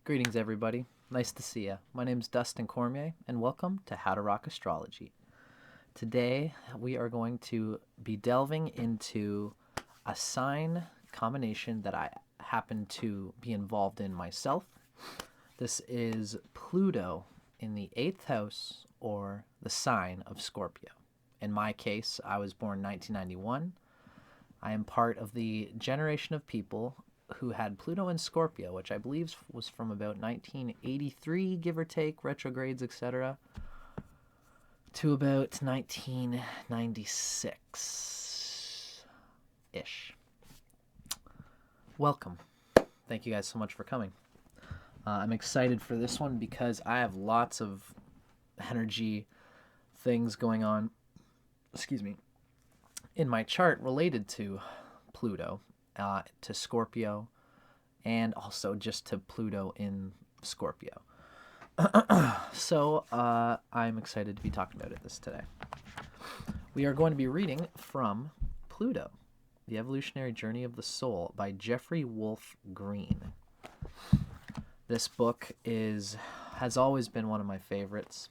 Greetings, everybody. Nice to see you. My name is Dustin Cormier, and welcome to How to Rock Astrology. Today, we are going to be delving into a sign combination that I happen to be involved in myself. This is Pluto in the 8th house, or the sign of Scorpio. In my case, I was born 1991. I am part of the generation of people who had Pluto in Scorpio, which I believe was from about 1983, give or take, retrogrades, etc., to about 1996-ish. Welcome. Thank you guys so much for coming. I'm excited for this one because I have lots of energy things going on, in my chart related to Pluto, to Scorpio, and also just to Pluto in Scorpio. So I'm excited to be talking about this today. We are going to be reading from Pluto, The Evolutionary Journey of the Soul by Jeffrey Wolf Green. This book has always been one of my favorites.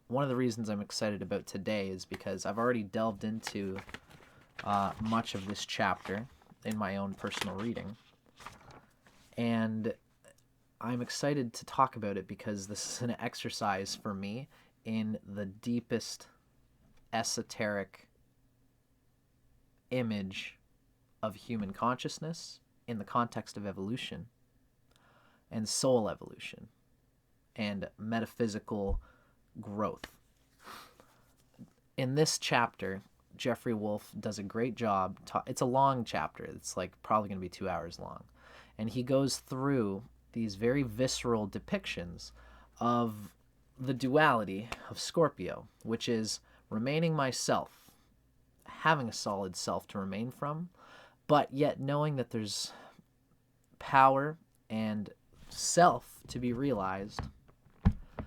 One of the reasons I'm excited about today is because I've already delved into much of this chapter in my own personal reading, and I'm excited to talk about it because this is an exercise for me in the deepest esoteric image of human consciousness in the context of evolution and soul evolution and metaphysical growth. In this chapter, Jeffrey Wolf does a great job. It's a long chapter. It's like probably going to be 2 hours long. And he goes through these very visceral depictions of the duality of Scorpio, which is remaining myself, having a solid self to remain from, but yet knowing that there's power and self to be realized.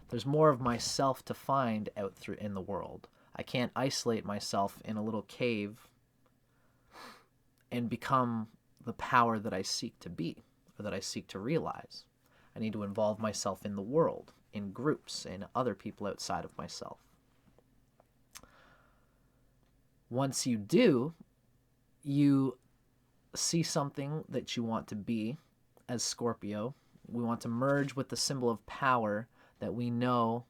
There's more of myself to find out in the world. I can't isolate myself in a little cave and become the power that I seek to be, or that I seek to realize. I need to involve myself in the world, in groups, in other people outside of myself. Once you do, you see something that you want to be as Scorpio. We want to merge with the symbol of power that we know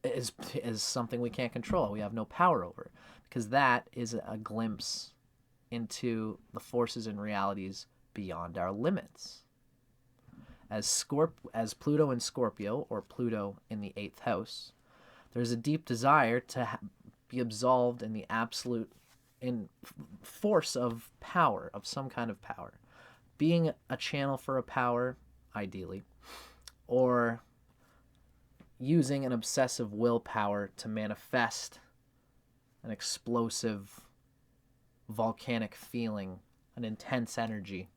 is something we can't control. We have no power over, because that is a glimpse into the forces and realities beyond our limits. As Pluto in Scorpio, or Pluto in the 8th house, there's a deep desire to be absolved in the absolute force of power, of some kind of power. Being a channel for a power, ideally, or using an obsessive willpower to manifest an explosive volcanic feeling, an intense energy,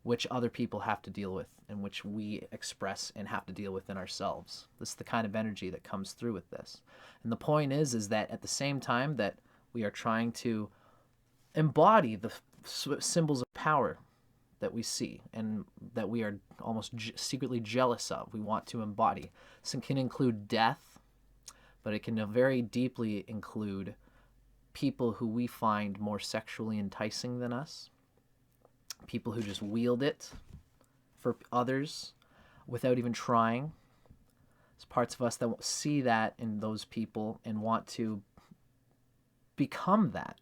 which other people have to deal with and which we express and have to deal with in ourselves. This is the kind of energy that comes through with this. And the point is that at the same time that we are trying to embody the symbols of power that we see and that we are almost secretly jealous of, we want to embody. This can include death, but it can very deeply include people who we find more sexually enticing than us, people who just wield it for others without even trying. There's parts of us that see that in those people and want to become that.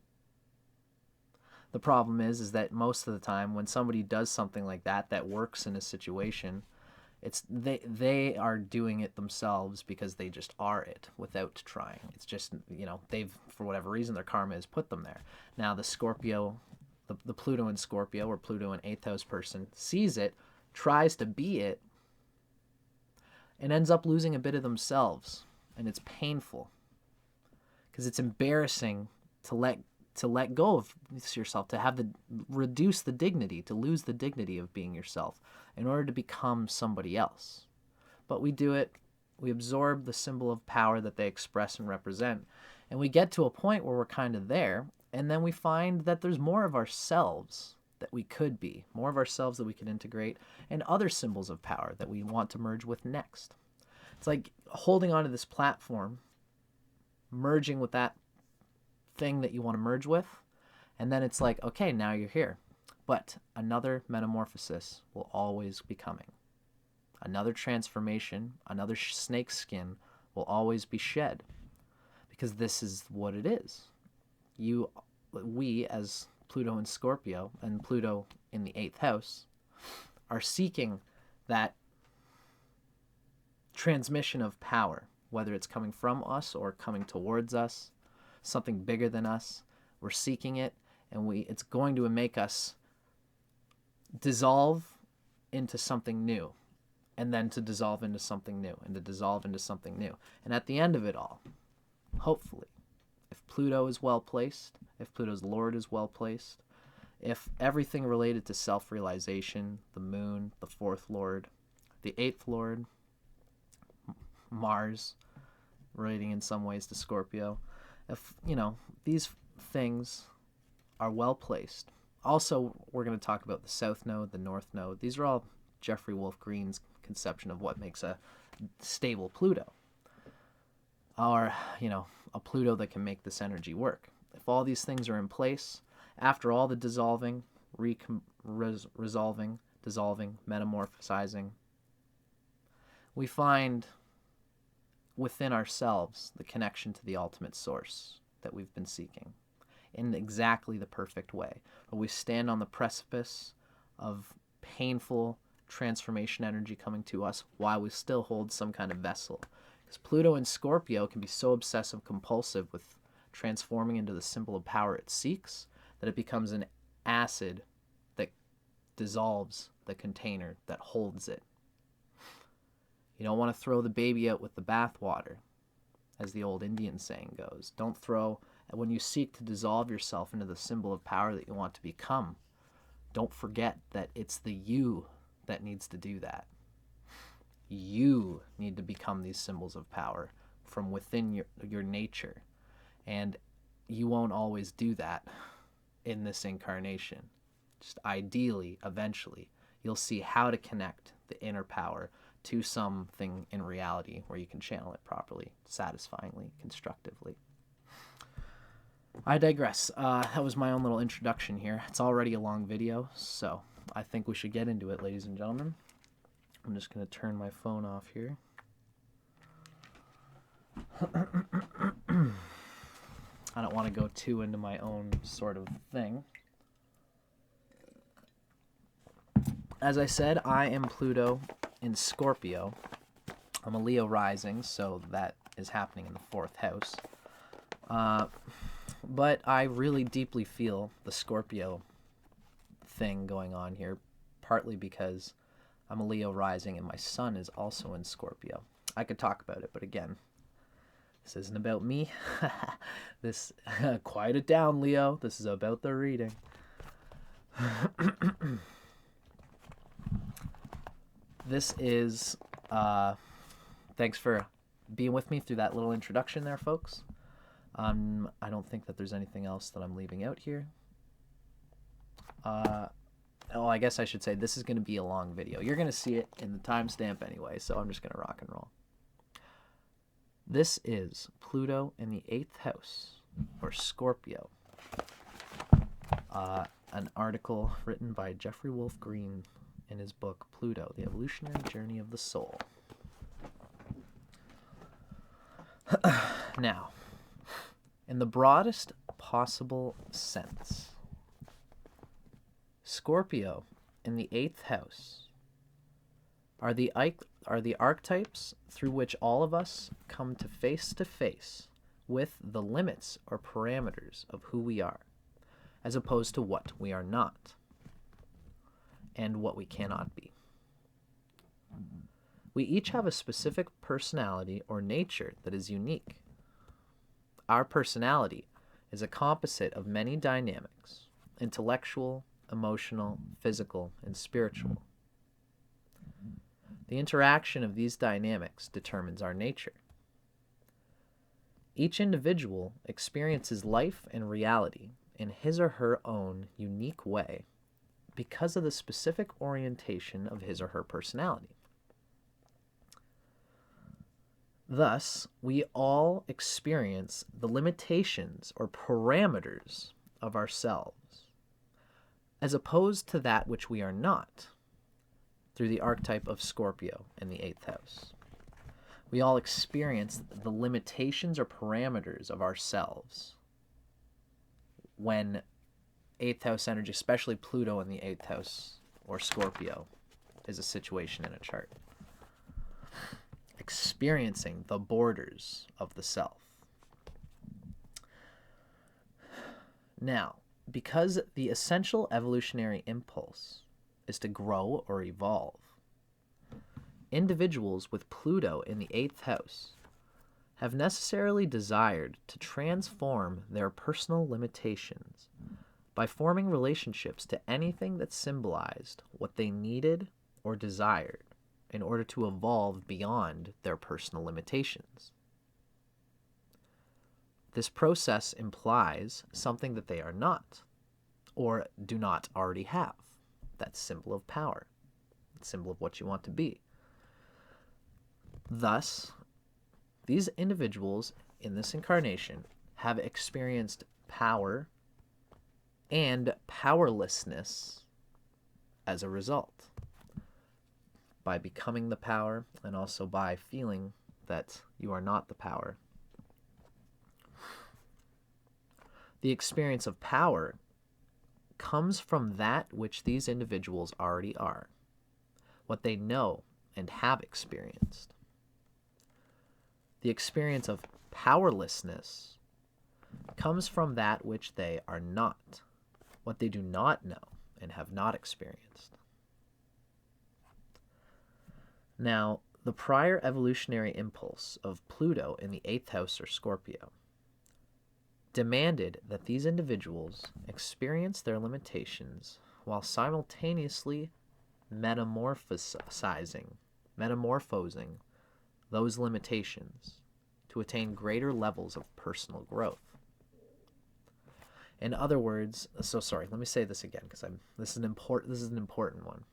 The problem is that most of the time when somebody does something like that works in a situation, they are doing it themselves because they just are it without trying. It's just, they've, for whatever reason, their karma has put them there. Now the Scorpio, the Pluto in Scorpio, or Pluto in 8th house person, sees it, tries to be it, and ends up losing a bit of themselves. And it's painful because it's embarrassing to let go of yourself, to reduce the dignity, to lose the dignity of being yourself in order to become somebody else. But we do it, we absorb the symbol of power that they express and represent, and we get to a point where we're kind of there, and then we find that there's more of ourselves that we could be, more of ourselves that we could integrate, and other symbols of power that we want to merge with next. It's like holding onto this platform, merging with that thing that you want to merge with, and then it's like, okay, now you're here. But another metamorphosis will always be coming. Another transformation, another snake skin will always be shed, because this is what it is. We as Pluto in Scorpio, and Pluto in the 8th house, are seeking that transmission of power, whether it's coming from us or coming towards us, something bigger than us. We're seeking it, and it's going to make us dissolve into something new, and then to dissolve into something new, and to dissolve into something new. And at the end of it all, hopefully, if Pluto is well placed, if Pluto's Lord is well placed, if everything related to self-realization, the moon, the 4th Lord, the 8th Lord, Mars, relating in some ways to Scorpio, if, these things are well placed. Also, we're going to talk about the South Node, the North Node. These are all Jeffrey Wolf Green's conception of what makes a stable Pluto. Or, a Pluto that can make this energy work. If all these things are in place, after all the dissolving, resolving, dissolving, metamorphosizing, we find within ourselves the connection to the ultimate source that we've been seeking in exactly the perfect way. But we stand on the precipice of painful transformation energy coming to us while we still hold some kind of vessel. Because Pluto in Scorpio can be so obsessive compulsive with transforming into the symbol of power it seeks that it becomes an acid that dissolves the container that holds it. You don't want to throw the baby out with the bathwater, as the old Indian saying goes. Don't throw, when you seek to dissolve yourself into the symbol of power that you want to become, don't forget that it's the you that needs to do that. You need to become these symbols of power from within your nature. And you won't always do that in this incarnation. Just ideally, eventually, you'll see how to connect the inner power to something in reality where you can channel it properly, satisfyingly, constructively. I digress. That was my own little introduction here. It's already a long video, so I think we should get into it, ladies and gentlemen. I'm just going to turn my phone off here. I don't want to go too into my own sort of thing. As I said, I am Pluto in Scorpio. I'm a Leo rising, so that is happening in the 4th house. But I really deeply feel the Scorpio thing going on here, partly because I'm a Leo rising and my sun is also in Scorpio. I could talk about it, but again, this isn't about me. Quiet it down, Leo. This is about the reading. This is, thanks for being with me through that little introduction there, folks. I don't think that there's anything else that I'm leaving out here. I guess I should say this is going to be a long video. You're going to see it in the timestamp anyway, so I'm just going to rock and roll. This is Pluto in the 8th house, or Scorpio. An article written by Jeffrey Wolf Green in his book, Pluto, The Evolutionary Journey of the Soul. Now, in the broadest possible sense, Scorpio in the 8th house are the archetypes through which all of us come to face with the limits or parameters of who we are, as opposed to what we are not and what we cannot be. We each have a specific personality or nature that is unique. Our personality is a composite of many dynamics: intellectual, emotional, physical, and spiritual. The interaction of these dynamics determines our nature. Each individual experiences life and reality in his or her own unique way because of the specific orientation of his or her personality. Thus, we all experience the limitations or parameters of ourselves, as opposed to that which we are not, through the archetype of Scorpio in the 8th house. We all experience the limitations or parameters of ourselves when 8th house energy, especially Pluto in the 8th house or Scorpio, is a situation in a chart. Experiencing the borders of the self. Now, because the essential evolutionary impulse is to grow or evolve, individuals with Pluto in the 8th house have necessarily desired to transform their personal limitations by forming relationships to anything that symbolized what they needed or desired in order to evolve beyond their personal limitations. This process implies something that they are not, or do not already have. That symbol of power, that symbol of what you want to be. Thus, these individuals in this incarnation have experienced power and powerlessness as a result, by becoming the power and also by feeling that you are not the power. The experience of power comes from that which these individuals already are, what they know and have experienced. The experience of powerlessness comes from that which they are not, what they do not know and have not experienced. Now, the prior evolutionary impulse of Pluto in the 8th house or Scorpio demanded that these individuals experience their limitations while simultaneously metamorphosing those limitations to attain greater levels of personal growth. In other words, let me say this again because this is an important one.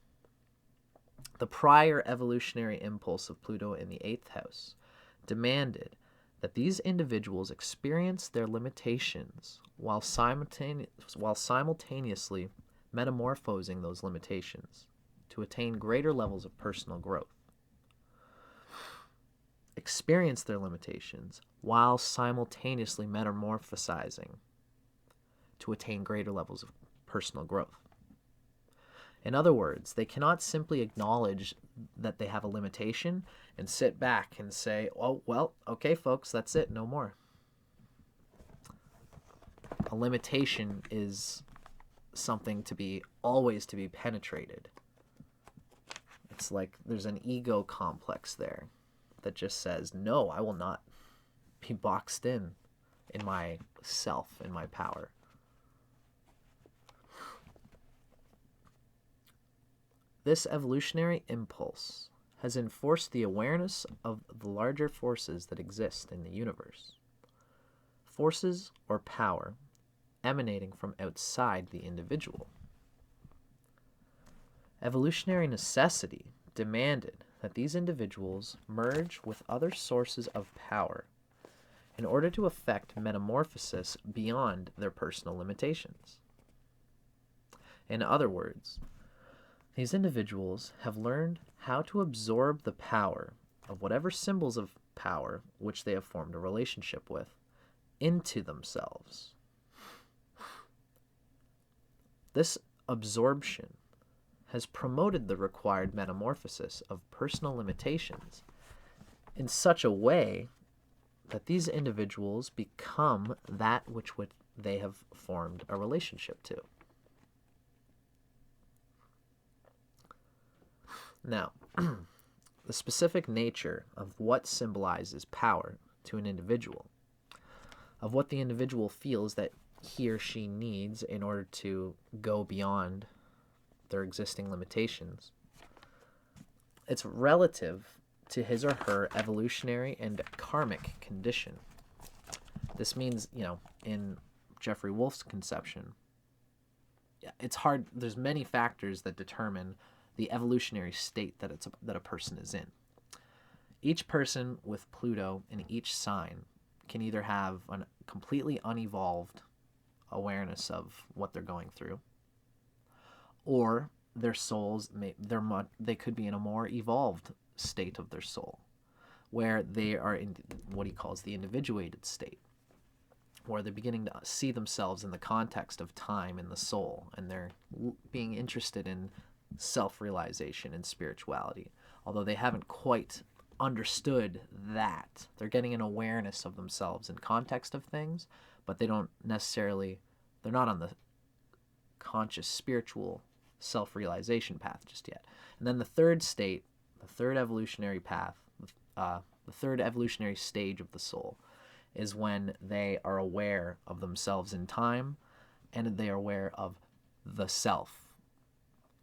The prior evolutionary impulse of Pluto in the 8th house demanded that these individuals experience their limitations while simultaneously metamorphosing those limitations to attain greater levels of personal growth. Experience their limitations while simultaneously metamorphosizing to attain greater levels of personal growth. In other words, they cannot simply acknowledge that they have a limitation and sit back and say, oh, well, okay, folks, that's it, no more. A limitation is something always to be penetrated. It's like there's an ego complex there that just says, no, I will not be boxed in my self, in my power. This evolutionary impulse has enforced the awareness of the larger forces that exist in the universe. Forces or power emanating from outside the individual. Evolutionary necessity demanded that these individuals merge with other sources of power in order to effect metamorphosis beyond their personal limitations. In other words, these individuals have learned how to absorb the power of whatever symbols of power which they have formed a relationship with into themselves. This absorption has promoted the required metamorphosis of personal limitations in such a way that these individuals become that which they have formed a relationship to. Now, the specific nature of what symbolizes power to an individual, of what the individual feels that he or she needs in order to go beyond their existing limitations, it's relative to his or her evolutionary and karmic condition. This means, in Jeffrey Wolf's conception, it's hard. There's many factors that determine the evolutionary state that a person is in. Each person with Pluto in each sign can either have a completely unevolved awareness of what they're going through, or their souls they could be in a more evolved state of their soul, where they are in what he calls the individuated state, where they're beginning to see themselves in the context of time in the soul, and they're being interested in self-realization and spirituality, although they haven't quite understood that. They're getting an awareness of themselves in context of things, but they're not on the conscious spiritual self-realization path just yet. And then the third state, the third evolutionary path, the third evolutionary stage of the soul, is when they are aware of themselves in time, and they are aware of the self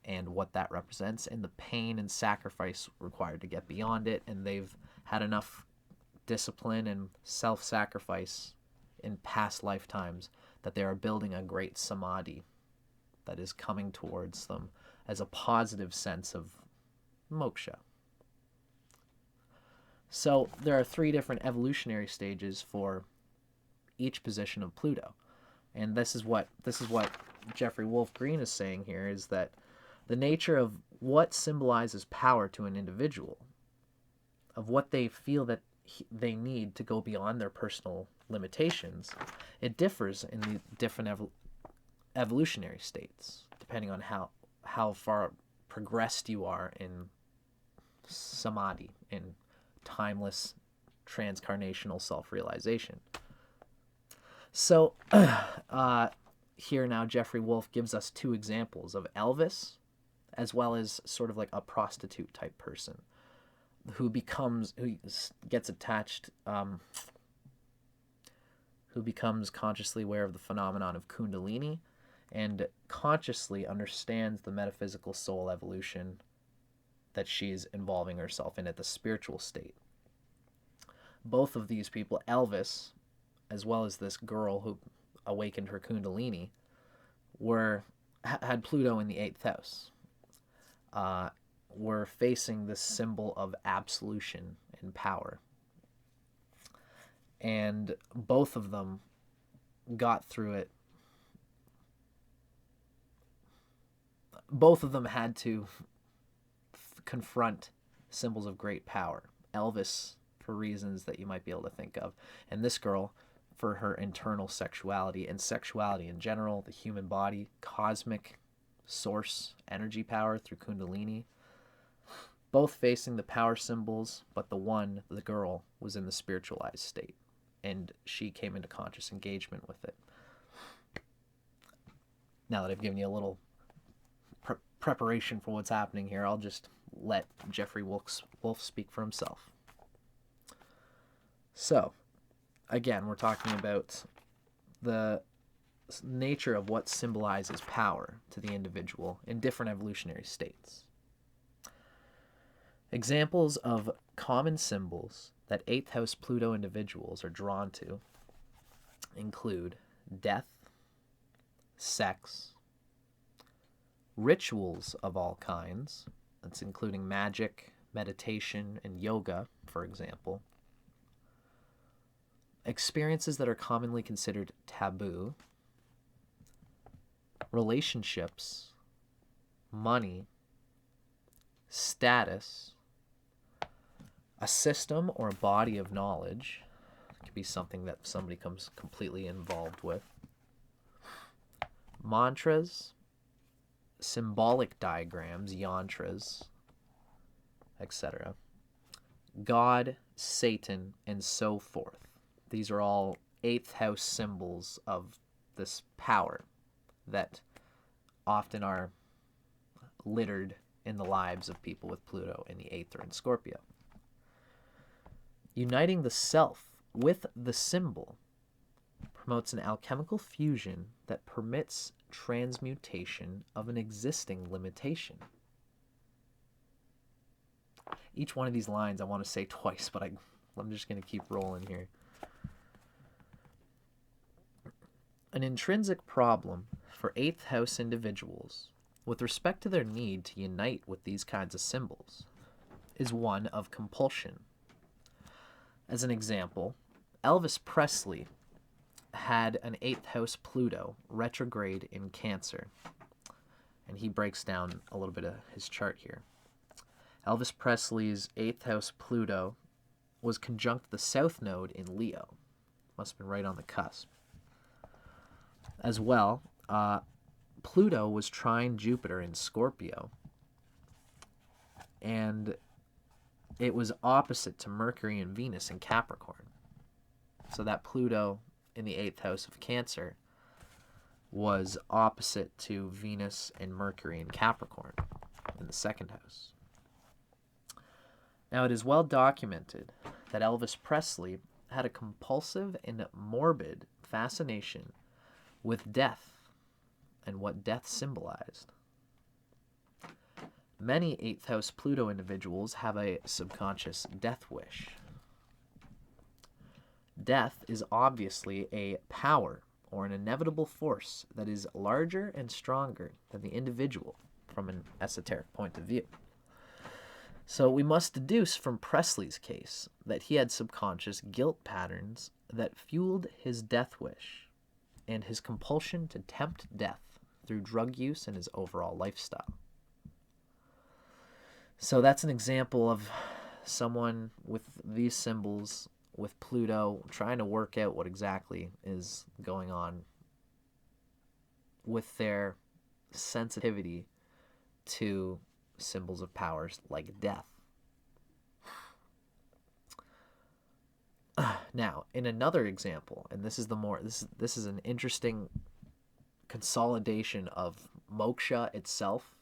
and what that represents, and the pain and sacrifice required to get beyond it, and they've had enough discipline and self-sacrifice in past lifetimes that they are building a great samadhi that is coming towards them as a positive sense of moksha. So there are 3 different evolutionary stages for each position of Pluto. And this is what Jeffrey Wolf Green is saying here, is that the nature of what symbolizes power to an individual, of what they feel that they need to go beyond their personal limitations, it differs in the different evolutionary states, depending on how far progressed you are in samadhi, in timeless transcarnational self-realization. So here now Jeffrey Wolf gives us 2 examples of Elvis, as well as sort of like a prostitute type person who gets attached, who becomes consciously aware of the phenomenon of Kundalini and consciously understands the metaphysical soul evolution that she's involving herself in at the spiritual state. Both of these people, Elvis, as well as this girl who awakened her Kundalini, had Pluto in the 8th house. Were facing this symbol of absolution and power. And both of them got through it. Both of them had to confront symbols of great power. Elvis, for reasons that you might be able to think of, and this girl for her internal sexuality and sexuality in general, the human body, cosmic source, energy power through Kundalini. Both facing the power symbols, but the girl, was in the spiritualized state, and she came into conscious engagement with it. Now that I've given you a little preparation for what's happening here, I'll just let Jeffrey Wolf speak for himself. So, again, we're talking about the nature of what symbolizes power to the individual in different evolutionary states. Examples of common symbols that 8th house Pluto individuals are drawn to include death, sex, rituals of all kinds, that's including magic, meditation, and yoga, for example, experiences that are commonly considered taboo, relationships, money, status, a system or a body of knowledge. It could be something that somebody becomes completely involved with. Mantras, symbolic diagrams, yantras, etc. God, Satan, and so forth. These are all 8th house symbols of this power that often are littered in the lives of people with Pluto in the 8th or in Scorpio. Uniting the self with the symbol promotes an alchemical fusion that permits transmutation of an existing limitation. Each one of these lines I want to say twice, but I'm just going to keep rolling here. An intrinsic problem for 8th house individuals with respect to their need to unite with these kinds of symbols is one of compulsion. As an example, Elvis Presley had an 8th house Pluto retrograde in Cancer, and he breaks down a little bit of his chart here. Elvis Presley's 8th house Pluto was conjunct the South Node in Leo. Must have been right on the cusp. As well, Pluto was trine Jupiter in Scorpio, and it was opposite to Mercury and Venus in Capricorn. So that Pluto in the 8th house of Cancer was opposite to Venus and Mercury in Capricorn in the 2nd house. Now, it is well documented that Elvis Presley had a compulsive and morbid fascination with death and what death symbolized. Many 8th house Pluto individuals have a subconscious death wish. Death is obviously a power or an inevitable force that is larger and stronger than the individual from an esoteric point of view. So we must deduce from Presley's case that he had subconscious guilt patterns that fueled his death wish and his compulsion to tempt death through drug use and his overall lifestyle. So that's an example of someone with these symbols, with Pluto, trying to work out what exactly is going on with their sensitivity to symbols of powers like death. Now, in another example, and this is an interesting consolidation of moksha itself,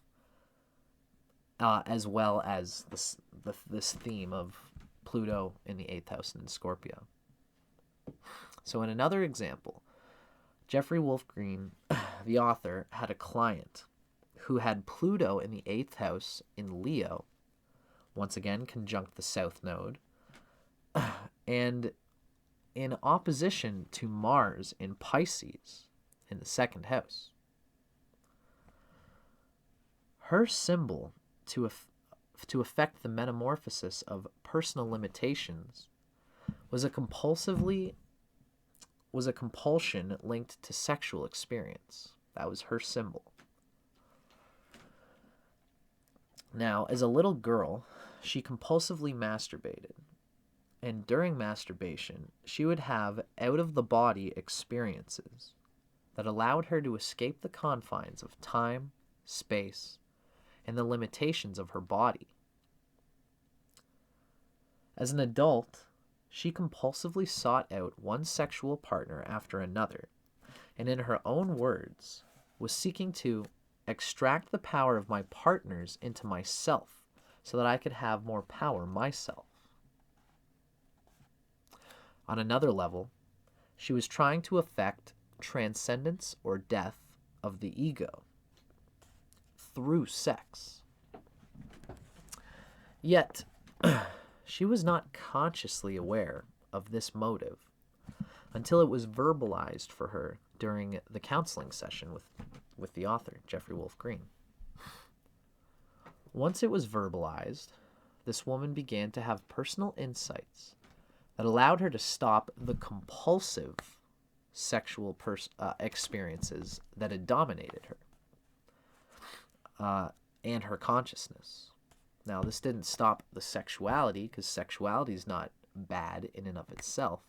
as well as this theme of Pluto in the 8th house and in Scorpio. So in another example, Jeffrey Wolf Green, the author, had a client who had Pluto in the 8th house in Leo, once again conjunct the South Node, and in opposition to Mars in Pisces in the 2nd house. Her symbol to affect the metamorphosis of personal limitations was a compulsion linked to sexual experience. That was her symbol. Now, as a little girl, she compulsively masturbated, and during masturbation, she would have out-of-the-body experiences that allowed her to escape the confines of time, space, and the limitations of her body. As an adult, she compulsively sought out one sexual partner after another, and in her own words, was seeking to extract the power of my partners into myself so that I could have more power myself. On another level, she was trying to effect transcendence or death of the ego through sex. Yet, she was not consciously aware of this motive until it was verbalized for her during the counseling session with the author, Jeffrey Wolf Green. Once it was verbalized, this woman began to have personal insights that allowed her to stop the compulsive sexual experiences that had dominated her and her consciousness. Now, this didn't stop the sexuality, because sexuality is not bad in and of itself.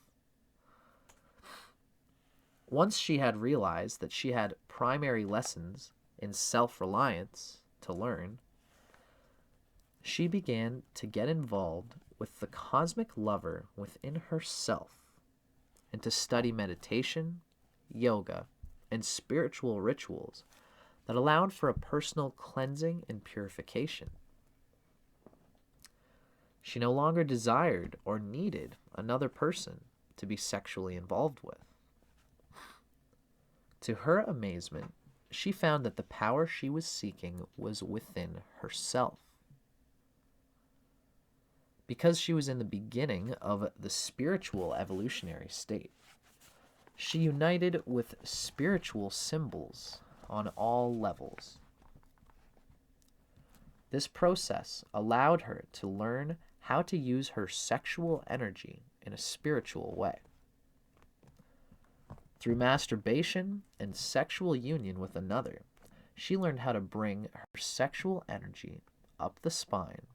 Once she had realized that she had primary lessons in self-reliance to learn, she began to get involved with the cosmic lover within herself and to study meditation, yoga, and spiritual rituals that allowed for a personal cleansing and purification. She no longer desired or needed another person to be sexually involved with. To her amazement, she found that the power she was seeking was within herself. Because she was in the beginning of the spiritual evolutionary state, She united with spiritual symbols on all levels. This process allowed her to learn how to use her sexual energy in a spiritual way. Through masturbation and sexual union with another, she learned how to bring her sexual energy up the spine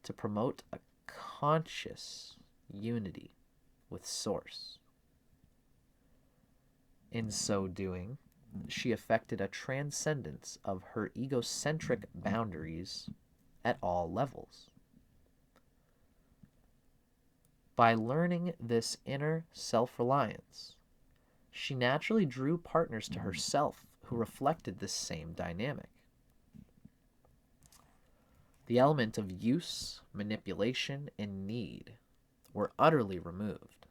to promote a conscious unity with Source. In so doing, she effected a transcendence of her egocentric boundaries at all levels. By learning this inner self-reliance, she naturally drew partners to herself who reflected this same dynamic. The element of use, manipulation, and need were utterly removed.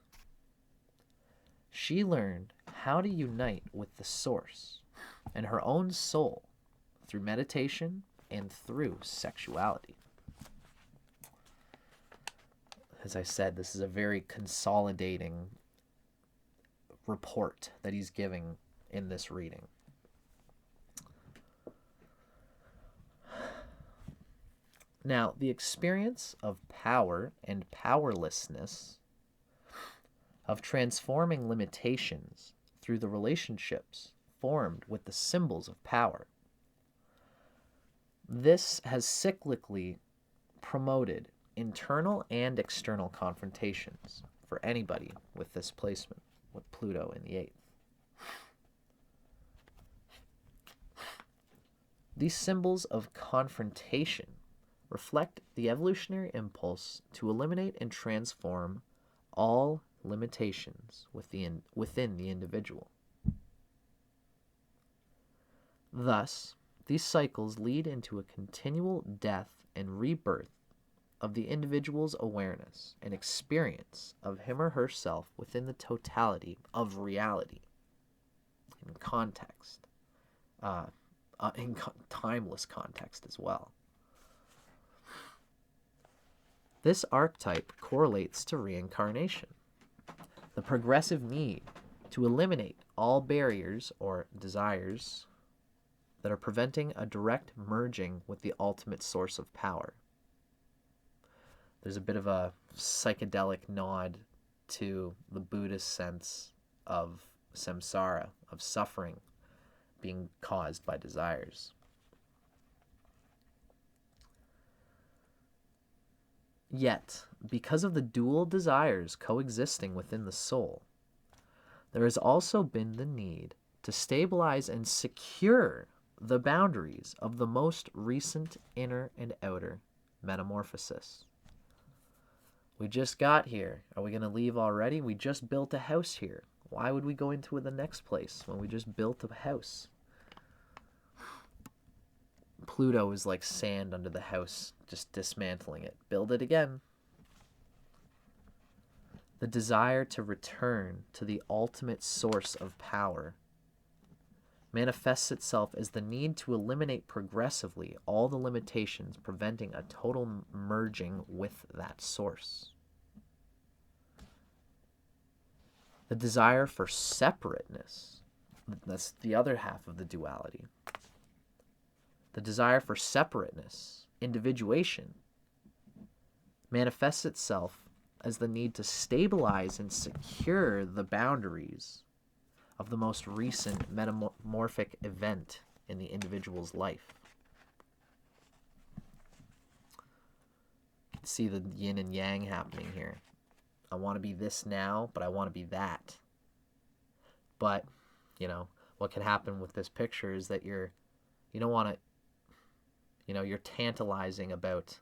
She learned how to unite with the Source and her own soul through meditation and through sexuality. As I said, this is a very consolidating report that he's giving in this reading. Now, the experience of power and powerlessness, of transforming limitations through the relationships formed with the symbols of power, this has cyclically promoted internal and external confrontations for anybody with this placement, with Pluto in the 8th. These symbols of confrontation reflect the evolutionary impulse to eliminate and transform all limitations within the individual. Thus, these cycles lead into a continual death and rebirth of the individual's awareness and experience of him or herself within the totality of reality, in context, timeless context as well. This archetype correlates to reincarnation, the progressive need to eliminate all barriers or desires that are preventing a direct merging with the ultimate source of power. There's a bit of a psychedelic nod to the Buddhist sense of samsara, of suffering being caused by desires. Yet, because of the dual desires coexisting within the soul, there has also been the need to stabilize and secure the boundaries of the most recent inner and outer metamorphosis. We just got here. Are we going to leave already? We just built a house here. Why would we go into the next place when we just built a house? Pluto is like sand under the house, just dismantling it. Build it again. The desire to return to the ultimate source of power manifests itself as the need to eliminate progressively all the limitations preventing a total merging with that source. The desire for separateness, that's the other half of the duality. The desire for separateness, individuation, manifests itself as the need to stabilize and secure the boundaries of the most recent metamorphic event in the individual's life. You can see the yin and yang happening here. I want to be this now, but I want to be that. But, what can happen with this picture is that you don't want to, you're tantalizing about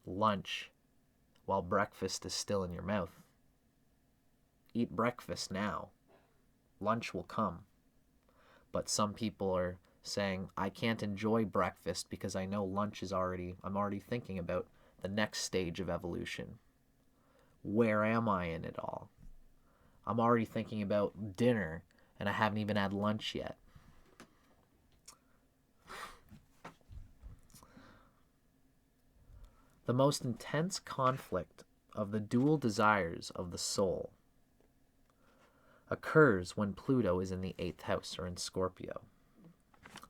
lunch while breakfast is still in your mouth. Eat breakfast now. Lunch will come. But some people are saying, I can't enjoy breakfast because I know lunch is I'm already thinking about the next stage of evolution. Where am I in it all? I'm already thinking about dinner and I haven't even had lunch yet. The most intense conflict of the dual desires of the soul occurs when Pluto is in the 8th house or in Scorpio.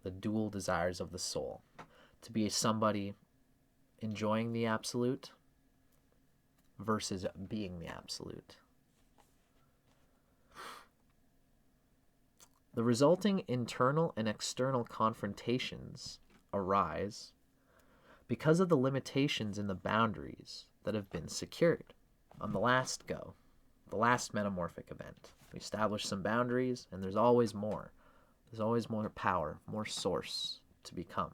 The dual desires of the soul. To be somebody enjoying the absolute versus being the absolute. The resulting internal and external confrontations arise because of the limitations in the boundaries that have been secured on the last go, the last metamorphic event. We establish some boundaries, and there's always more. There's always more power, more source to become.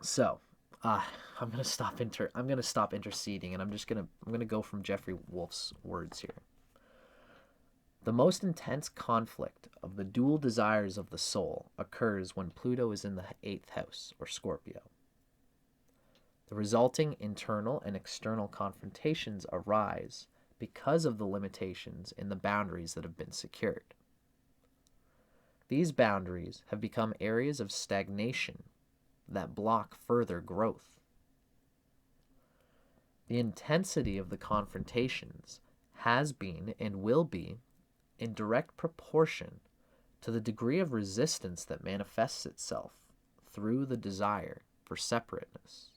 So, I'm gonna stop interceding, and I'm gonna go from Jeffrey Wolf's words here. The most intense conflict of the dual desires of the soul occurs when Pluto is in the 8th house, or Scorpio. The resulting internal and external confrontations arise because of the limitations in the boundaries that have been secured. These boundaries have become areas of stagnation that block further growth. The intensity of the confrontations has been and will be in direct proportion to the degree of resistance that manifests itself through the desire for separateness.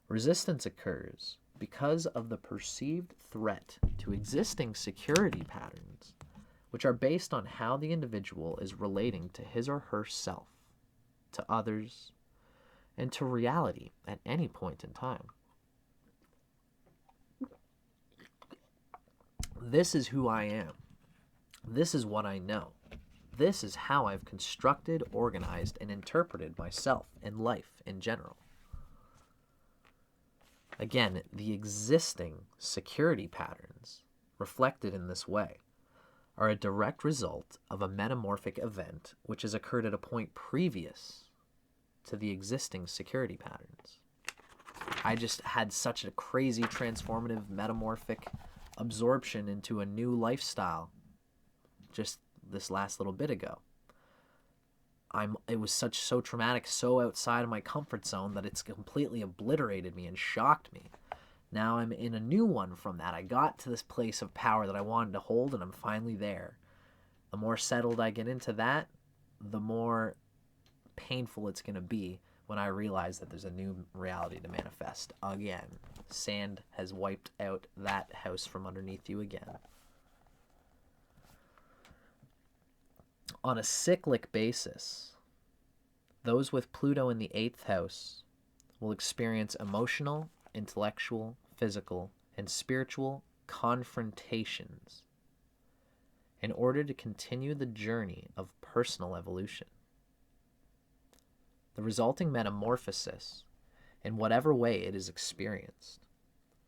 Resistance occurs because of the perceived threat to existing security patterns, which are based on how the individual is relating to his or herself, to others, and to reality at any point in time. This is who I am. This is what I know. This is how I've constructed, organized, and interpreted myself and life in general. Again, the existing security patterns reflected in this way are a direct result of a metamorphic event which has occurred at a point previous to the existing security patterns. I just had such a crazy transformative metamorphic absorption into a new lifestyle just this last little bit ago. It was so traumatic, so outside of my comfort zone that it's completely obliterated me and shocked me. Now I'm in a new one from that. I got to this place of power that I wanted to hold, and I'm finally there. The more settled I get into that, the more painful it's going to be when I realize that there's a new reality to manifest again. Sand has wiped out that house from underneath you again. On a cyclic basis, those with Pluto in the 8th house will experience emotional, intellectual, physical, and spiritual confrontations in order to continue the journey of personal evolution. The resulting metamorphosis, in whatever way it is experienced,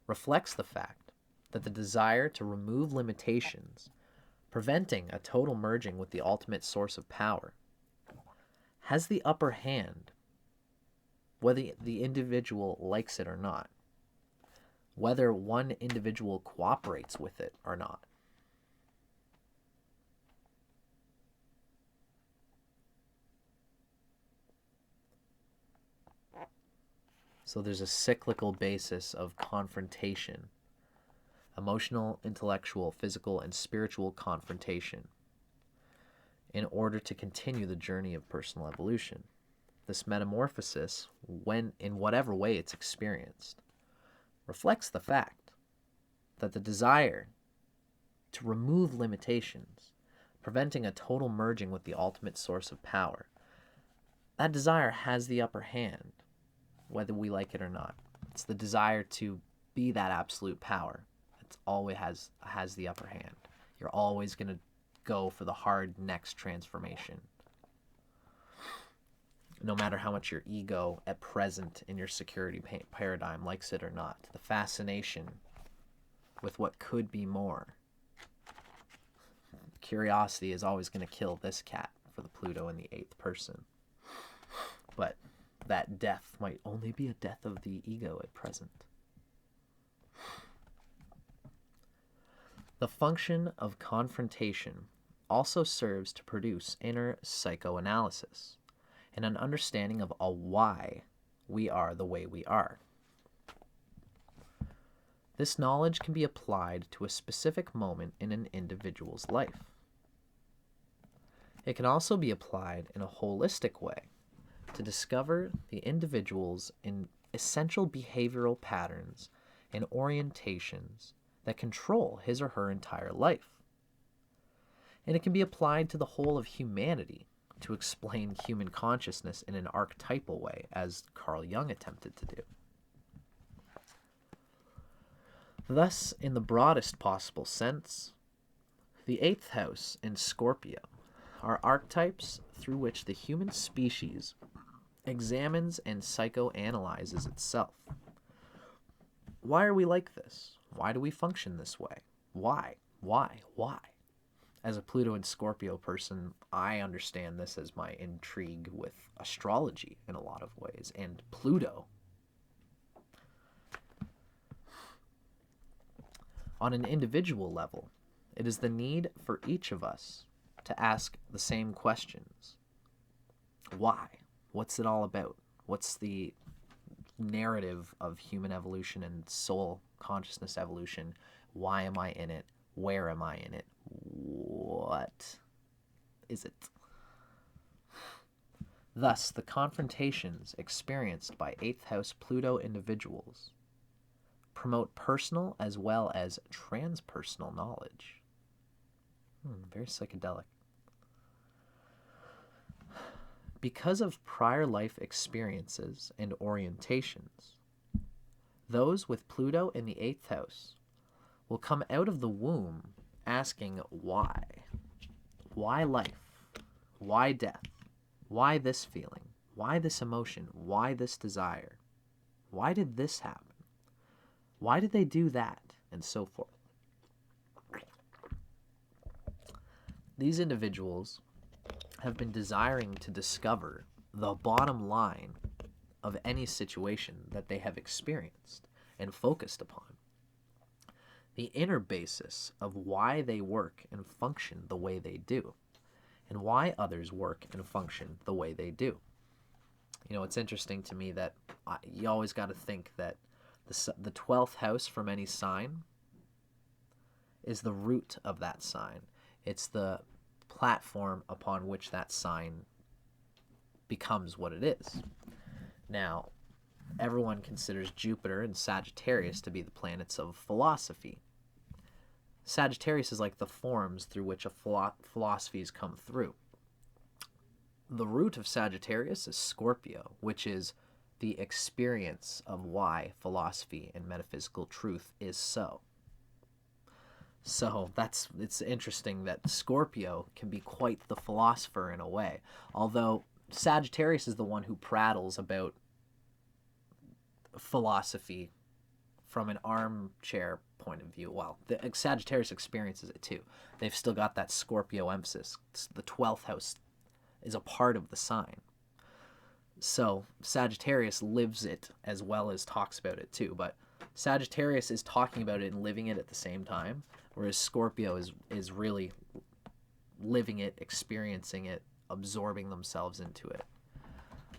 reflects the fact that the desire to remove limitations, preventing a total merging with the ultimate source of power, has the upper hand, whether the individual likes it or not, whether one individual cooperates with it or not. So there's a cyclical basis of confrontation, emotional, intellectual, physical, and spiritual confrontation in order to continue the journey of personal evolution. This metamorphosis, when in whatever way it's experienced, reflects the fact that the desire to remove limitations, preventing a total merging with the ultimate source of power, that desire has the upper hand, whether we like it or not. It's the desire to be that absolute power. It's always has the upper hand. You're always going to go for the hard next transformation. No matter how much your ego at present in your security paradigm likes it or not. The fascination with what could be more. Curiosity is always going to kill this cat for the Pluto in the 8th person. But that death might only be a death of the ego at present. The function of confrontation also serves to produce inner psychoanalysis and an understanding of a why we are the way we are. This knowledge can be applied to a specific moment in an individual's life. It can also be applied in a holistic way to discover the individual's essential behavioral patterns and orientations that control his or her entire life. And it can be applied to the whole of humanity to explain human consciousness in an archetypal way, as Carl Jung attempted to do. Thus, in the broadest possible sense, the 8th house in Scorpio are archetypes through which the human species examines and psychoanalyzes itself. Why are we like this? Why do we function this way? Why? As a Pluto and Scorpio person, I understand this as my intrigue with astrology in a lot of ways, and Pluto. On an individual level, it is the need for each of us to ask the same questions. Why? What's it all about? What's the narrative of human evolution and soul consciousness evolution? Why am I in it? Where am I in it? What is it? Thus, the confrontations experienced by 8th house Pluto individuals promote personal as well as transpersonal knowledge. Very psychedelic. Because of prior life experiences and orientations, those with Pluto in the 8th house will come out of the womb asking why. Why life? Why death? Why this feeling? Why this emotion? Why this desire? Why did this happen? Why did they do that? And so forth. These individuals have been desiring to discover the bottom line of any situation that they have experienced and focused upon. The inner basis of why they work and function the way they do, and why others work and function the way they do. You know, it's interesting to me that you always got to think that the 12th house from any sign is the root of that sign. It's the platform upon which that sign becomes what it is. Now, everyone considers Jupiter and Sagittarius to be the planets of philosophy. Sagittarius is like the forms through which philosophies come through. The root of Sagittarius is Scorpio, which is the experience of why philosophy and metaphysical truth is so. So it's interesting that Scorpio can be quite the philosopher in a way, although Sagittarius is the one who prattles about philosophy from an armchair point of view. Well, the Sagittarius experiences it too. They've still got that Scorpio emphasis. The 12th house is a part of the sign. So Sagittarius lives it as well as talks about it too. But Sagittarius is talking about it and living it at the same time, whereas Scorpio is really living it, experiencing it, absorbing themselves into it.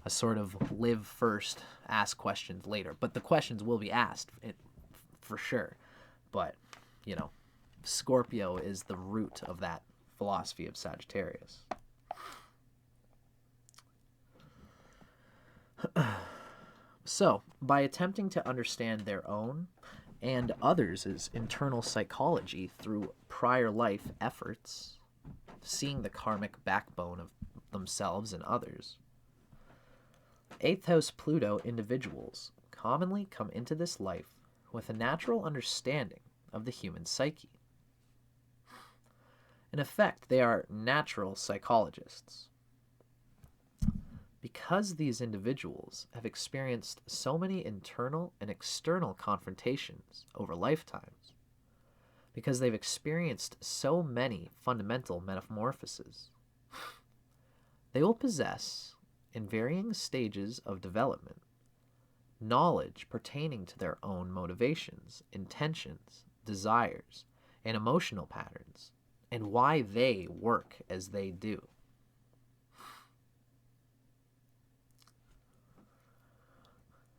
A sort of live first, ask questions later. But the questions will be asked for sure. But, you know, Scorpio is the root of that philosophy of Sagittarius. So, by attempting to understand their own and others' internal psychology through prior life efforts, seeing the karmic backbone of themselves and others, 8th house Pluto individuals commonly come into this life with a natural understanding of the human psyche. In effect, they are natural psychologists. Because these individuals have experienced so many internal and external confrontations over lifetimes, because they've experienced so many fundamental metamorphoses, they will possess, in varying stages of development, knowledge pertaining to their own motivations, intentions, desires, and emotional patterns, and why they work as they do.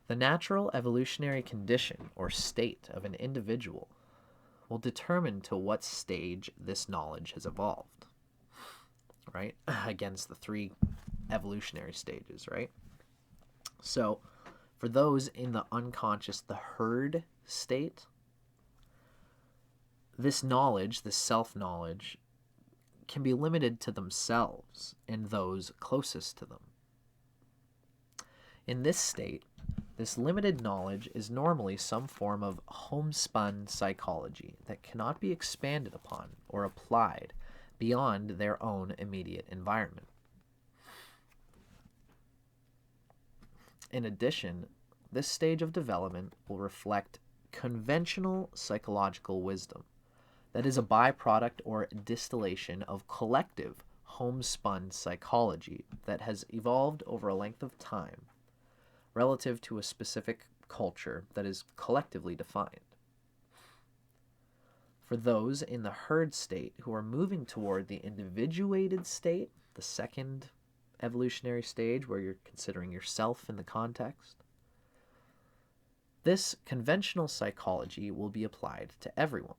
The natural evolutionary condition or state of an individual will determine to what stage this knowledge has evolved, right? Against the three evolutionary stages, right? So for those in the unconscious, the herd state, this knowledge, this self-knowledge, can be limited to themselves and those closest to them. In this state, this limited knowledge is normally some form of homespun psychology that cannot be expanded upon or applied beyond their own immediate environment. In addition, this stage of development will reflect conventional psychological wisdom that is a byproduct or distillation of collective homespun psychology that has evolved over a length of time relative to a specific culture that is collectively defined. For those in the herd state who are moving toward the individuated state, the second evolutionary stage where you're considering yourself in the context, this conventional psychology will be applied to everyone.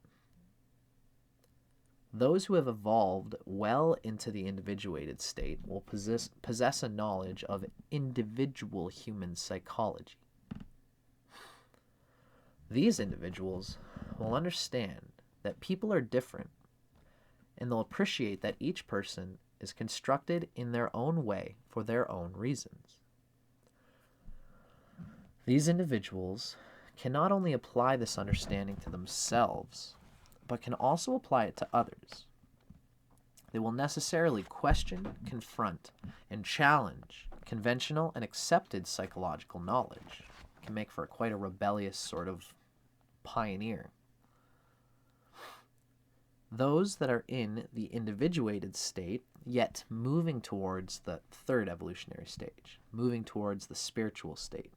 Those who have evolved well into the individuated state will possess a knowledge of individual human psychology. These individuals will understand that people are different, and they'll appreciate that each person is constructed in their own way for their own reasons. These individuals can not only apply this understanding to themselves, but can also apply it to others. They will necessarily question, confront, and challenge conventional and accepted psychological knowledge. It can make for quite a rebellious sort of pioneer. Those that are in the individuated state, yet moving towards the third evolutionary stage, moving towards the spiritual state,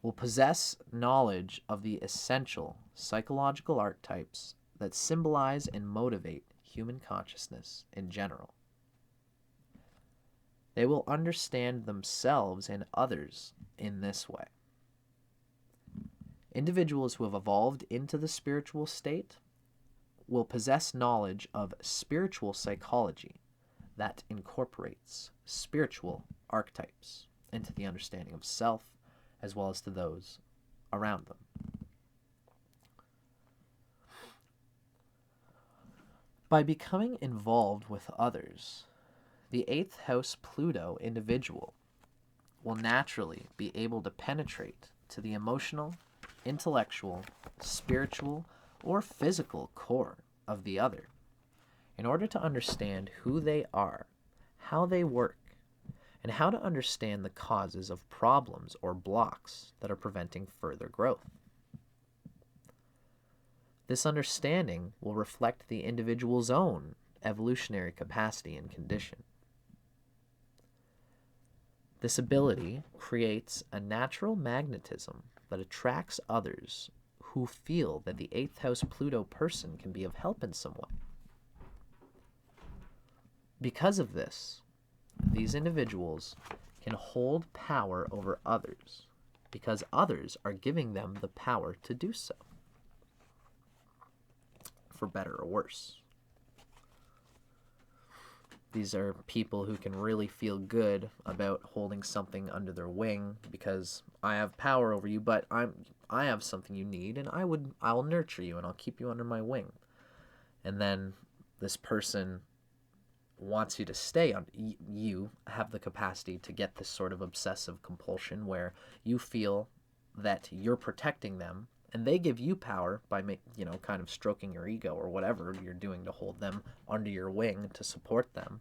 will possess knowledge of the essential psychological archetypes that symbolize and motivate human consciousness in general. They will understand themselves and others in this way. Individuals who have evolved into the spiritual state will possess knowledge of spiritual psychology that incorporates spiritual archetypes into the understanding of self as well as to those around them. By becoming involved with others, the 8th house Pluto individual will naturally be able to penetrate to the emotional, intellectual, spiritual, or physical core of the other in order to understand who they are, how they work, and how to understand the causes of problems or blocks that are preventing further growth. This understanding will reflect the individual's own evolutionary capacity and condition. This ability creates a natural magnetism that attracts others who feel that the 8th house Pluto person can be of help in some way. Because of this, these individuals can hold power over others because others are giving them the power to do so, for better or worse. These are people who can really feel good about holding something under their wing because I have power over you, but I have something you need, and I'll nurture you and I'll keep you under my wing. And then this person wants you to stay on. You have the capacity to get this sort of obsessive compulsion where you feel that you're protecting them, and they give you power by kind of stroking your ego or whatever you're doing to hold them under your wing to support them.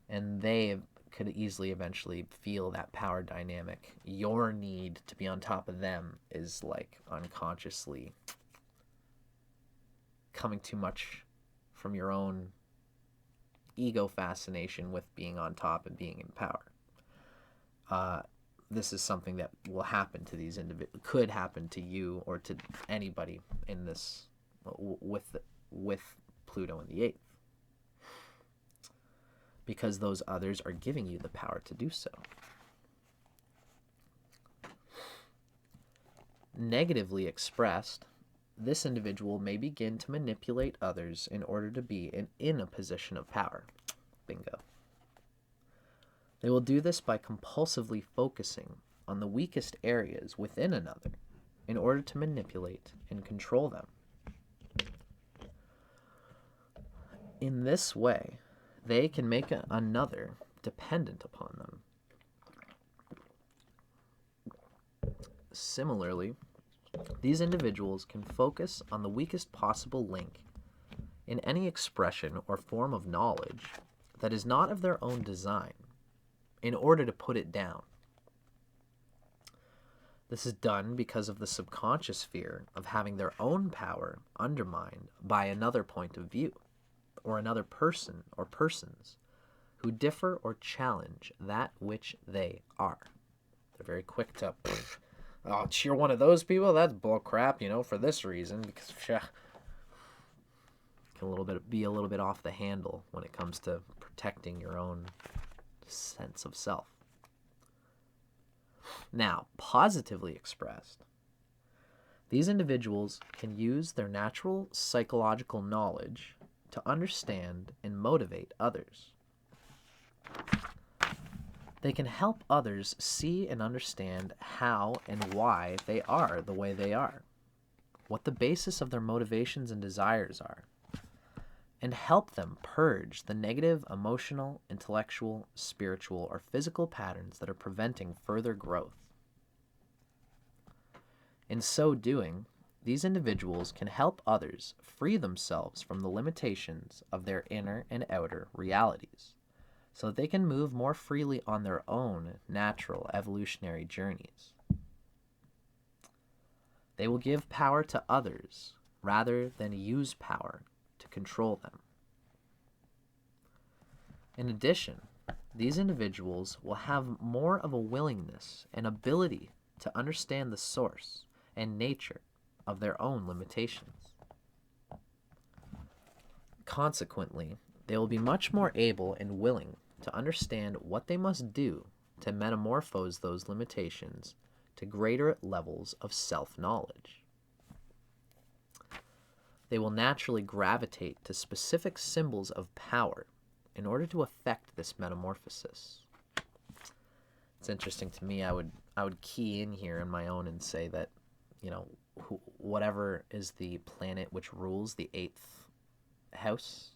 And they could easily eventually feel that power dynamic. Your need to be on top of them is like unconsciously coming too much from your own ego fascination with being on top and being in power. This is something that will happen to these individuals, could happen to you or to anybody in this with Pluto in the 8th, because those others are giving you the power to do so. Negatively expressed, this individual may begin to manipulate others in order to be in a position of power. Bingo. They will do this by compulsively focusing on the weakest areas within another in order to manipulate and control them. In this way, they can make another dependent upon them. Similarly, these individuals can focus on the weakest possible link in any expression or form of knowledge that is not of their own design in order to put it down. This is done because of the subconscious fear of having their own power undermined by another point of view, or another person or persons who differ or challenge that which they are. They're very quick to, oh, you're one of those people? That's bull crap, for this reason, because can be a little bit off the handle when it comes to protecting your own sense of self. Now, positively expressed, these individuals can use their natural psychological knowledge to understand and motivate others. They can help others see and understand how and why they are the way they are, what the basis of their motivations and desires are, and help them purge the negative emotional, intellectual, spiritual, or physical patterns that are preventing further growth. In so doing, these individuals can help others free themselves from the limitations of their inner and outer realities, so that they can move more freely on their own natural evolutionary journeys. They will give power to others rather than use power to control them. In addition, these individuals will have more of a willingness and ability to understand the source and nature of their own limitations. Consequently, they will be much more able and willing to understand what they must do to metamorphose those limitations to greater levels of self-knowledge. They will naturally gravitate to specific symbols of power in order to effect this metamorphosis. It's interesting to me, I would key in here in my own and say that, whatever is the planet which rules the 8th house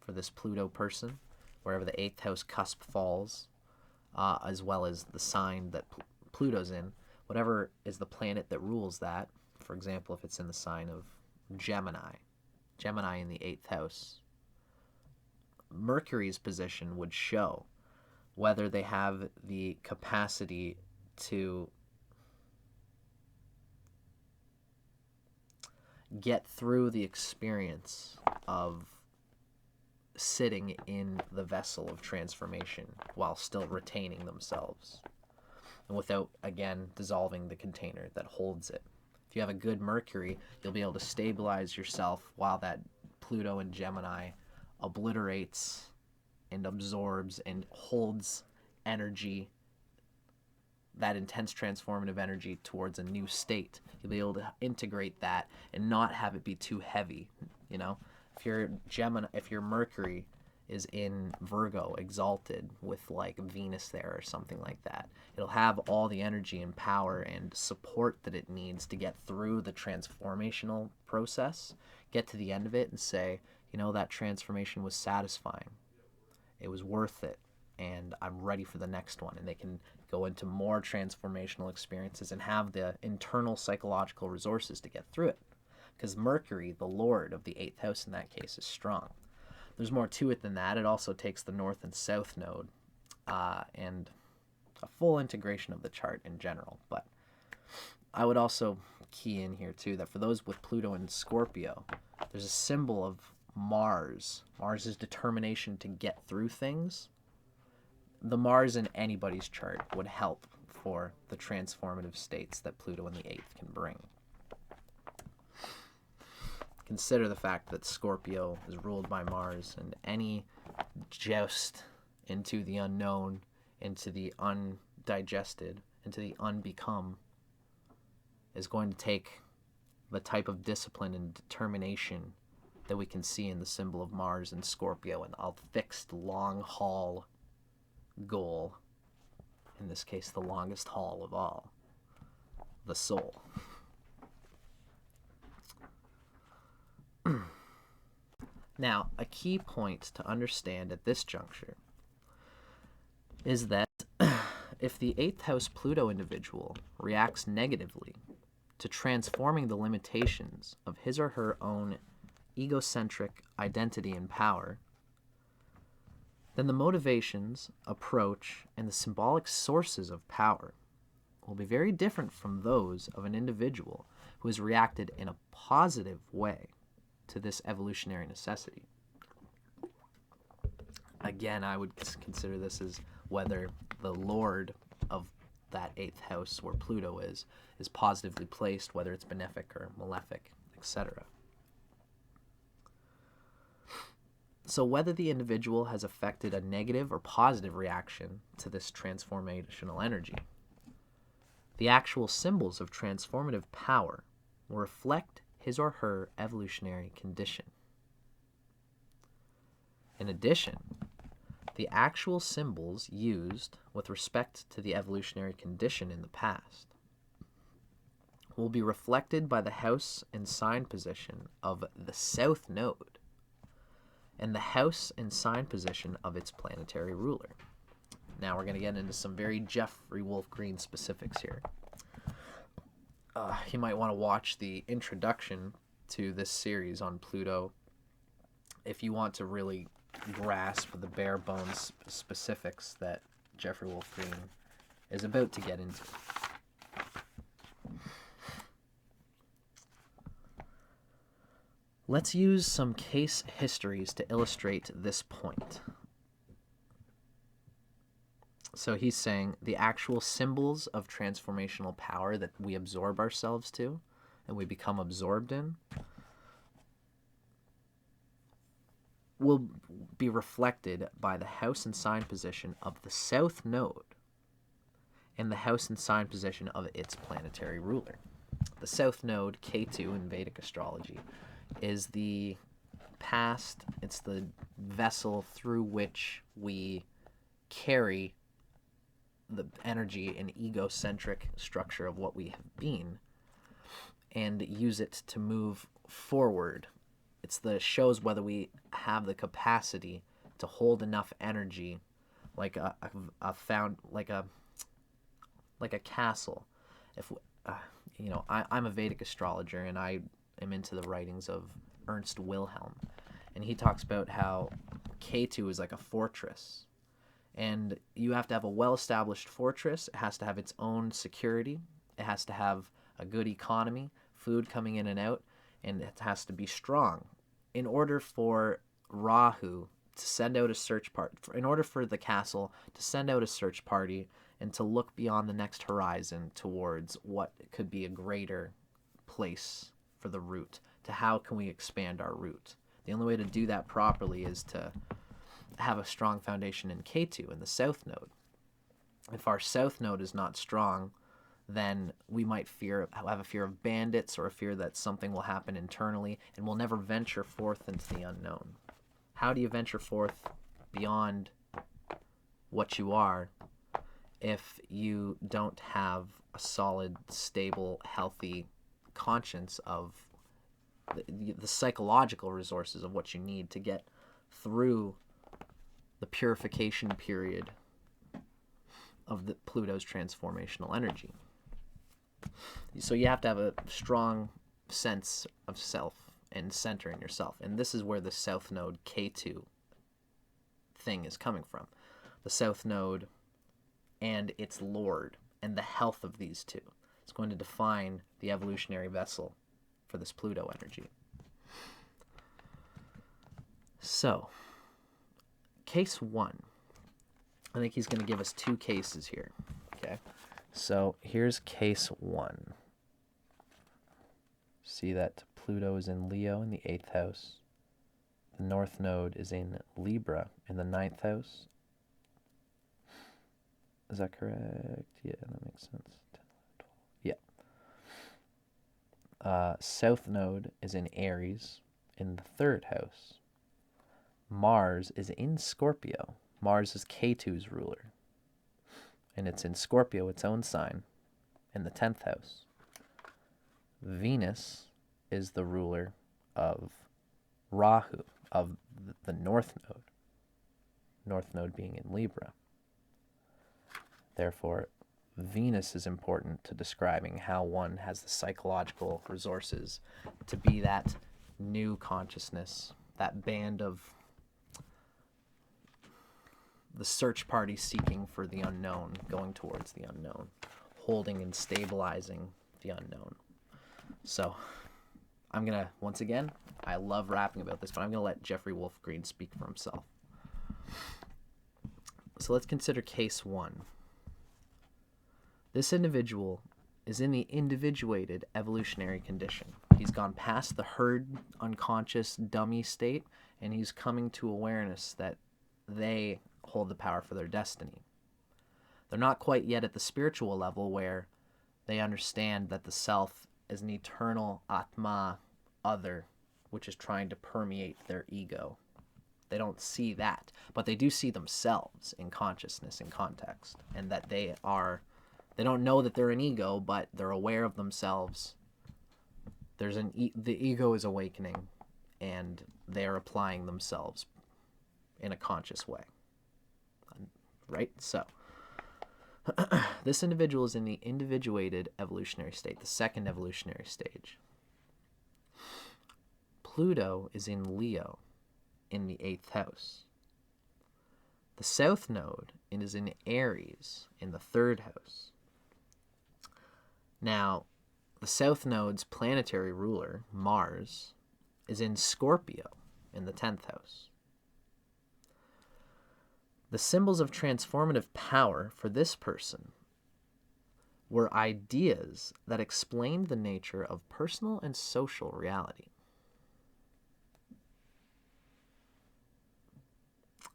for this Pluto person, wherever the 8th house cusp falls, as well as the sign that Pluto's in, whatever is the planet that rules that, for example, if it's in the sign of Gemini in the 8th house, Mercury's position would show whether they have the capacity to get through the experience of sitting in the vessel of transformation while still retaining themselves and without, again, dissolving the container that holds it. If you have a good Mercury, you'll be able to stabilize yourself while that Pluto in Gemini obliterates and absorbs and holds energy, that intense transformative energy, towards a new state. You'll be able to integrate that and not have it be too heavy. If your Mercury is in Virgo exalted with like Venus there or something like that, it'll have all the energy and power and support that it needs to get through the transformational process, get to the end of it and say, that transformation was satisfying. It was worth it, and I'm ready for the next one. And they can go into more transformational experiences and have the internal psychological resources to get through it. Because Mercury, the lord of the 8th house in that case, is strong. There's more to it than that. It also takes the north and south node and a full integration of the chart in general. But I would also key in here too that for those with Pluto and Scorpio, there's a symbol of Mars. Mars' determination to get through things. The Mars in anybody's chart would help for the transformative states that Pluto in the 8th can bring. Consider the fact that Scorpio is ruled by Mars, and any joust into the unknown, into the undigested, into the unbecome, is going to take the type of discipline and determination that we can see in the symbol of Mars and Scorpio, and a fixed long haul goal. In this case, the longest haul of all, the soul. Now, a key point to understand at this juncture is that if the 8th house Pluto individual reacts negatively to transforming the limitations of his or her own egocentric identity and power, then the motivations, approach, and the symbolic sources of power will be very different from those of an individual who has reacted in a positive way to this evolutionary necessity. Again, I would consider this as whether the Lord of that 8th house where Pluto is positively placed, whether it's benefic or malefic, etc. So whether the individual has affected a negative or positive reaction to this transformational energy, the actual symbols of transformative power will reflect his or her evolutionary condition. In addition, the actual symbols used with respect to the evolutionary condition in the past will be reflected by the house and sign position of the south node and the house and sign position of its planetary ruler. Now we're going to get into some very Jeffrey Wolf Green specifics here. You might want to watch the introduction to this series on Pluto if you want to really grasp the bare bones specifics that Jeffrey Wolf Green is about to get into. Let's use some case histories to illustrate this point. So he's saying the actual symbols of transformational power that we absorb ourselves to and we become absorbed in will be reflected by the house and sign position of the south node and the house and sign position of its planetary ruler. The south node, K2 in Vedic astrology, is the past, it's the vessel through which we carry the energy and egocentric structure of what we have been and use it to move forward. It's the shows whether we have the capacity to hold enough energy, like a castle. If I'm a Vedic astrologer and I am into the writings of Ernst Wilhelm, and he talks about how K2 is like a fortress, and you have to have a well-established fortress. It has to have its own security. It has to have a good economy, food coming in and out, and it has to be strong. In order for Rahu to send out a search party, in order for the castle to send out a search party and to look beyond the next horizon towards what could be a greater place for the route, to how can we expand our route. The only way to do that properly is to have a strong foundation in K2, in the south node. If our south node is not strong, then we might have a fear of bandits or a fear that something will happen internally, and we'll never venture forth into the unknown. How do you venture forth beyond what you are if you don't have a solid, stable, healthy conscience of the psychological resources of what you need to get through the purification period of the Pluto's transformational energy? So you have to have a strong sense of self and center in yourself. And this is where the south node K2 thing is coming from. The south node and its lord and the health of these two. It's going to define the evolutionary vessel for this Pluto energy. So, case one. I think he's going to give us two cases here. Okay. So here's case one. See that Pluto is in Leo in the 8th house. The north node is in Libra in the 9th house. Is that correct? Yeah, that makes sense. 10, 11, 12. Yeah. South node is in Aries in the 3rd house. Mars is in Scorpio. Mars is Ketu's ruler. And it's in Scorpio, its own sign, in the 10th house. Venus is the ruler of Rahu, of the North node. North node being in Libra. Therefore, Venus is important to describing how one has the psychological resources to be that new consciousness, that band of the search party seeking for the unknown, going towards the unknown, holding and stabilizing the unknown. So I'm going to, once again, I love rapping about this, but I'm going to let Jeffrey Wolf Green speak for himself. So let's consider case 1. This individual is in the individuated evolutionary condition. He's gone past the herd, unconscious, dummy state, and he's coming to awareness that they hold the power for their destiny. They're not quite yet at the spiritual level where they understand that the self is an eternal Atma, other, which is trying to permeate their ego. They don't see that, but they do see themselves in consciousness, in context, and that they don't know that they're an ego, but they're aware of themselves. The ego is awakening, and they are applying themselves in a conscious way. Right? So, this individual is in the individuated evolutionary state, the 2nd evolutionary stage. Pluto is in Leo in the 8th house. The South node is in Aries in the 3rd house. Now, the South node's planetary ruler, Mars, is in Scorpio in the 10th house. The symbols of transformative power for this person were ideas that explained the nature of personal and social reality.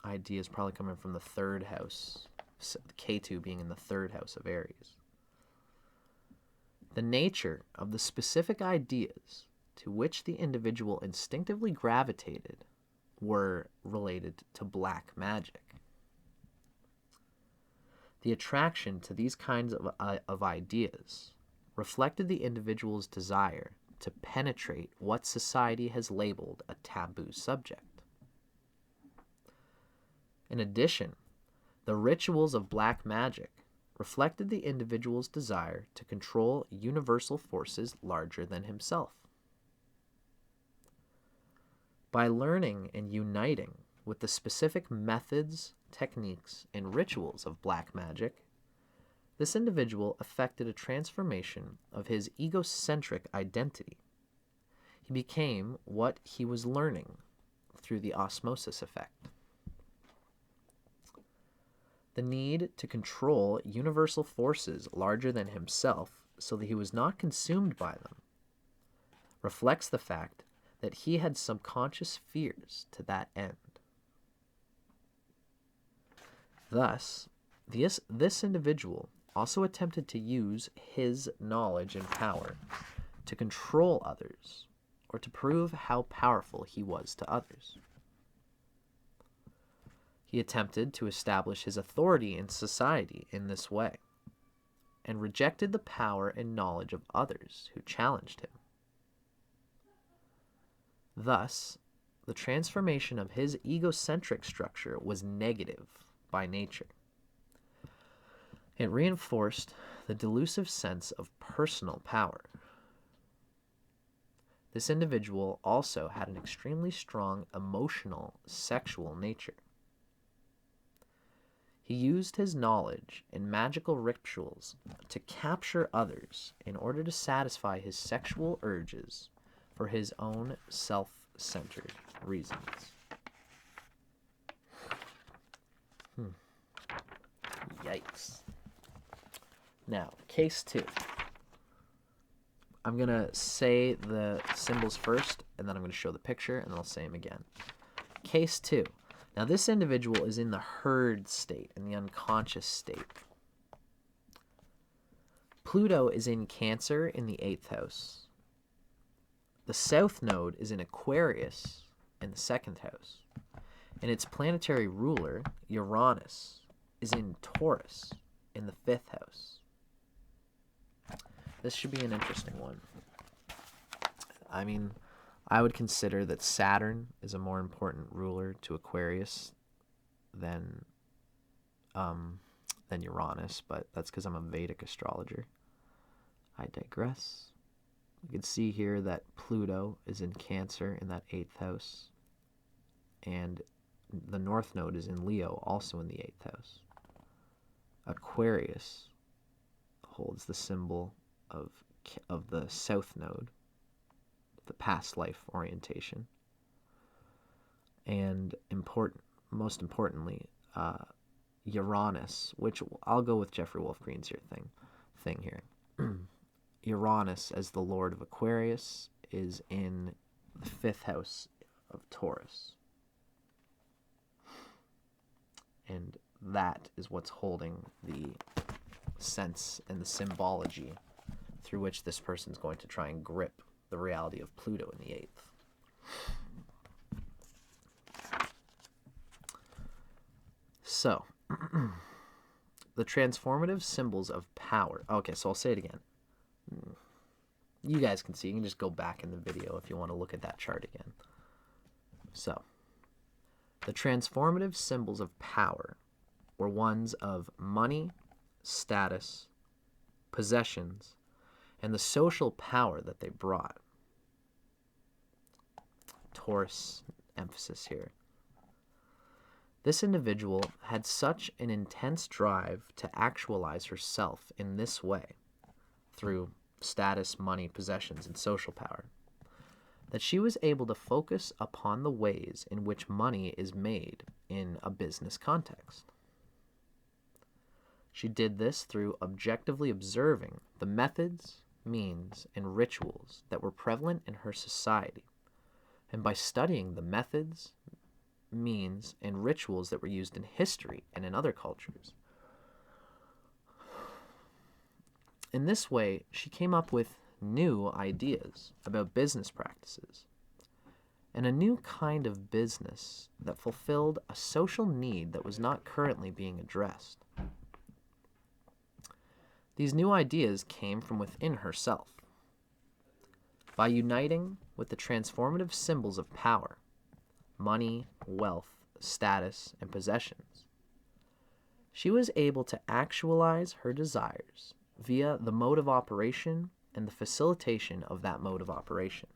Ideas probably coming from the 3rd house, Ketu being in the 3rd house of Aries. The nature of the specific ideas to which the individual instinctively gravitated were related to black magic. The attraction to these kinds of ideas reflected the individual's desire to penetrate what society has labeled a taboo subject. In addition, the rituals of black magic reflected the individual's desire to control universal forces larger than himself. By learning and uniting with the specific methods, techniques, and rituals of black magic, this individual effected a transformation of his egocentric identity. He became what he was learning through the osmosis effect. The need to control universal forces larger than himself so that he was not consumed by them reflects the fact that he had subconscious fears to that end. Thus, this individual also attempted to use his knowledge and power to control others or to prove how powerful he was to others. He attempted to establish his authority in society in this way, and rejected the power and knowledge of others who challenged him. Thus, the transformation of his egocentric structure was negative by nature. It reinforced the delusive sense of personal power. This individual also had an extremely strong emotional, sexual nature. He used his knowledge and magical rituals to capture others in order to satisfy his sexual urges for his own self-centered reasons. Yikes. Now, case 2. I'm going to say the symbols first, and then I'm going to show the picture, and then I'll say them again. Case 2. Now, this individual is in the herd state, in the unconscious state. Pluto is in Cancer in the 8th house. The south node is in Aquarius in the 2nd house. And its planetary ruler, Uranus, is in Taurus in the 5th house. This should be an interesting one. I mean, I would consider that Saturn is a more important ruler to Aquarius than Uranus, but that's because I'm a Vedic astrologer. I digress. You can see here that Pluto is in Cancer in that 8th house, and the North Node is in Leo, also in the 8th house. Aquarius holds the symbol of the South Node, the past life orientation, and most importantly, Uranus, which I'll go with Jeffrey Wolf Green's thing here. Uranus, as the Lord of Aquarius, is in the 5th house of Taurus. And that is what's holding the sense and the symbology through which this person's going to try and grip the reality of Pluto in the 8th. So, the transformative symbols of power. Okay, so I'll say it again. You guys can see. You can just go back in the video if you want to look at that chart again. So, the transformative symbols of power were ones of money, status, possessions, and the social power that they brought. Taurus emphasis here. This individual had such an intense drive to actualize herself in this way, through status, money, possessions, and social power, that she was able to focus upon the ways in which money is made in a business context. She did this through objectively observing the methods, means, and rituals that were prevalent in her society, and by studying the methods, means, and rituals that were used in history and in other cultures. In this way, she came up with new ideas about business practices and a new kind of business that fulfilled a social need that was not currently being addressed. These new ideas came from within herself. By uniting with the transformative symbols of power, money, wealth, status, and possessions, she was able to actualize her desires via the mode of operation and the facilitation of that mode of operation.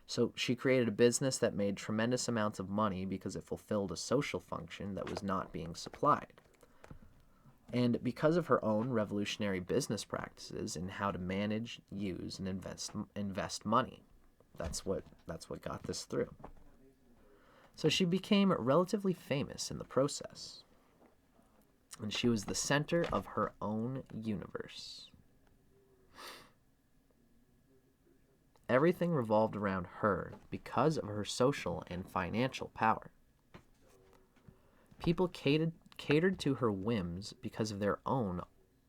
So she created a business that made tremendous amounts of money because it fulfilled a social function that was not being supplied. And because of her own revolutionary business practices in how to manage, use, and invest money. That's what got this through. So she became relatively famous in the process. And she was the center of her own universe. Everything revolved around her because of her social and financial power. People catered to her whims because of their own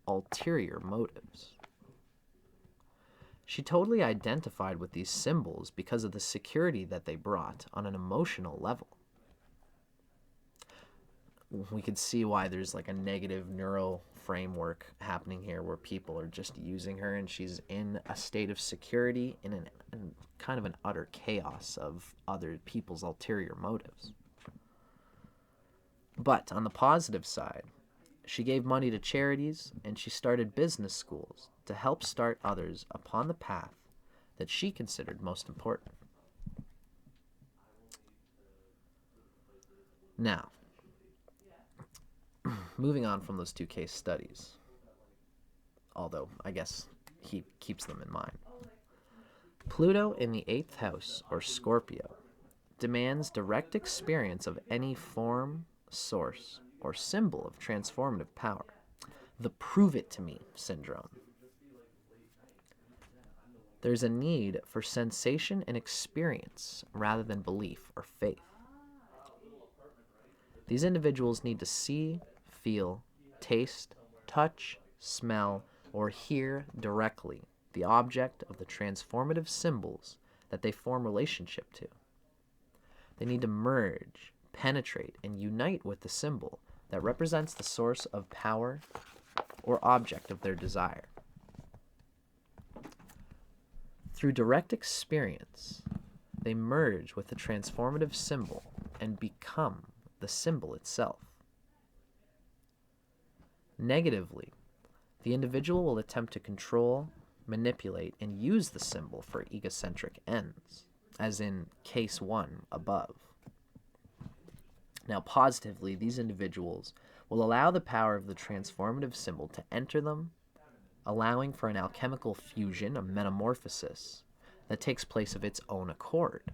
ulterior motives. She totally identified with these symbols because of the security that they brought on an emotional level. We could see why there's like a negative neural framework happening here where people are just using her and she's in a state of security in kind of an utter chaos of other people's ulterior motives. But on the positive side, she gave money to charities and she started business schools to help start others upon the path that she considered most important. Now, moving on from those two case studies, although I guess he keeps them in mind. Pluto in the 8th house, or Scorpio, demands direct experience of any form, source, or symbol of transformative power. The prove it to me syndrome. There's a need for sensation and experience rather than belief or faith. These individuals need to see, feel, taste, touch, smell, or hear directly the object of the transformative symbols that they form relationship to. They need to merge, penetrate, and unite with the symbol that represents the source of power or object of their desire. Through direct experience, they merge with the transformative symbol and become the symbol itself. Negatively, the individual will attempt to control, manipulate, and use the symbol for egocentric ends, as in case 1 above. Now, positively, these individuals will allow the power of the transformative symbol to enter them, allowing for an alchemical fusion, a metamorphosis, that takes place of its own accord,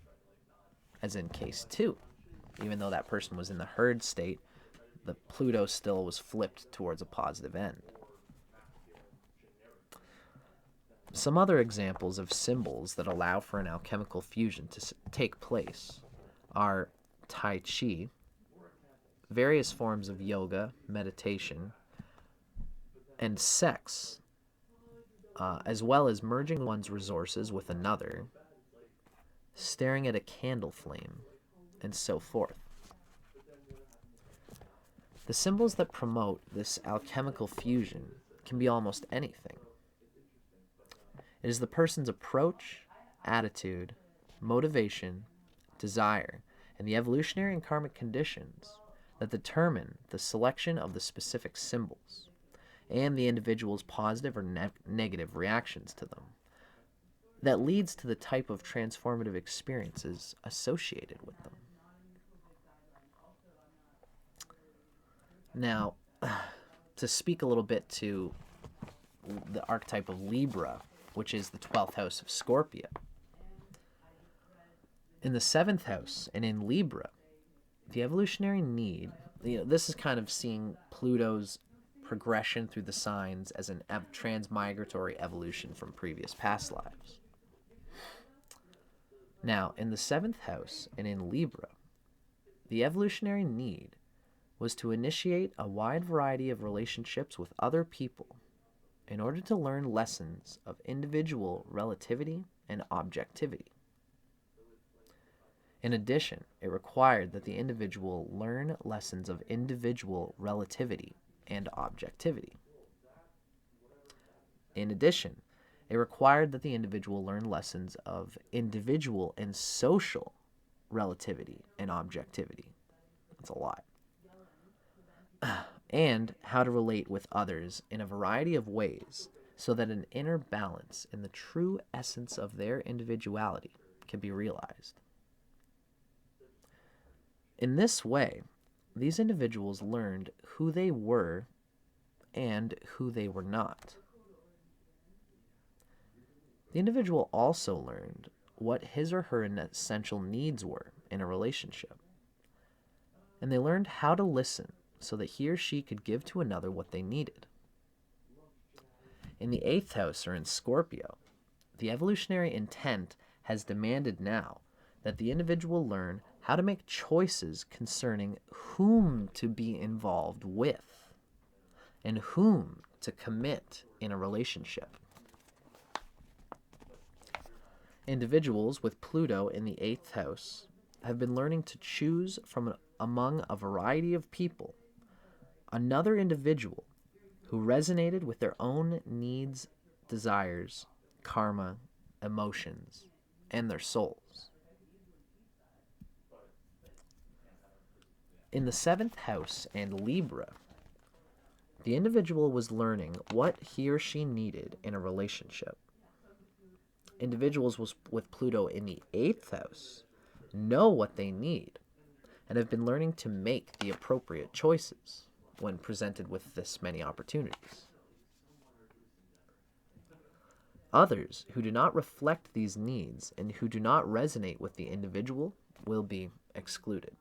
as in case 2. Even though that person was in the herd state, the Pluto still was flipped towards a positive end. Some other examples of symbols that allow for an alchemical fusion to take place are Tai Chi, various forms of yoga, meditation, and sex, as well as merging one's resources with another, staring at a candle flame, and so forth. The symbols that promote this alchemical fusion can be almost anything. It is the person's approach, attitude, motivation, desire, and the evolutionary and karmic conditions that determine the selection of the specific symbols and the individual's positive or negative reactions to them that leads to the type of transformative experiences associated with them. Now, to speak a little bit to the archetype of Libra, which is the 12th house of Scorpio. In the 7th house and in Libra, the evolutionary need, this is kind of seeing Pluto's progression through the signs as an transmigratory evolution from previous past lives. Now, in the 7th house and in Libra, the evolutionary need was to initiate a wide variety of relationships with other people in order to learn lessons of individual relativity and objectivity. In addition, it required that the individual learn lessons of individual relativity and objectivity. In addition, it required that the individual learn lessons of individual and social relativity and objectivity. That's a lot. And how to relate with others in a variety of ways so that an inner balance in the true essence of their individuality can be realized. In this way, these individuals learned who they were and who they were not. The individual also learned what his or her essential needs were in a relationship, and they learned how to listen so that he or she could give to another what they needed. In the 8th house, or in Scorpio, the evolutionary intent has demanded now that the individual learn how to make choices concerning whom to be involved with and whom to commit in a relationship. Individuals with Pluto in the 8th house have been learning to choose from among a variety of people another individual who resonated with their own needs, desires, karma, emotions, and their souls. In the 7th house and Libra, the individual was learning what he or she needed in a relationship. Individuals with Pluto in the 8th house know what they need and have been learning to make the appropriate choices when presented with this many opportunities. Others who do not reflect these needs and who do not resonate with the individual will be excluded.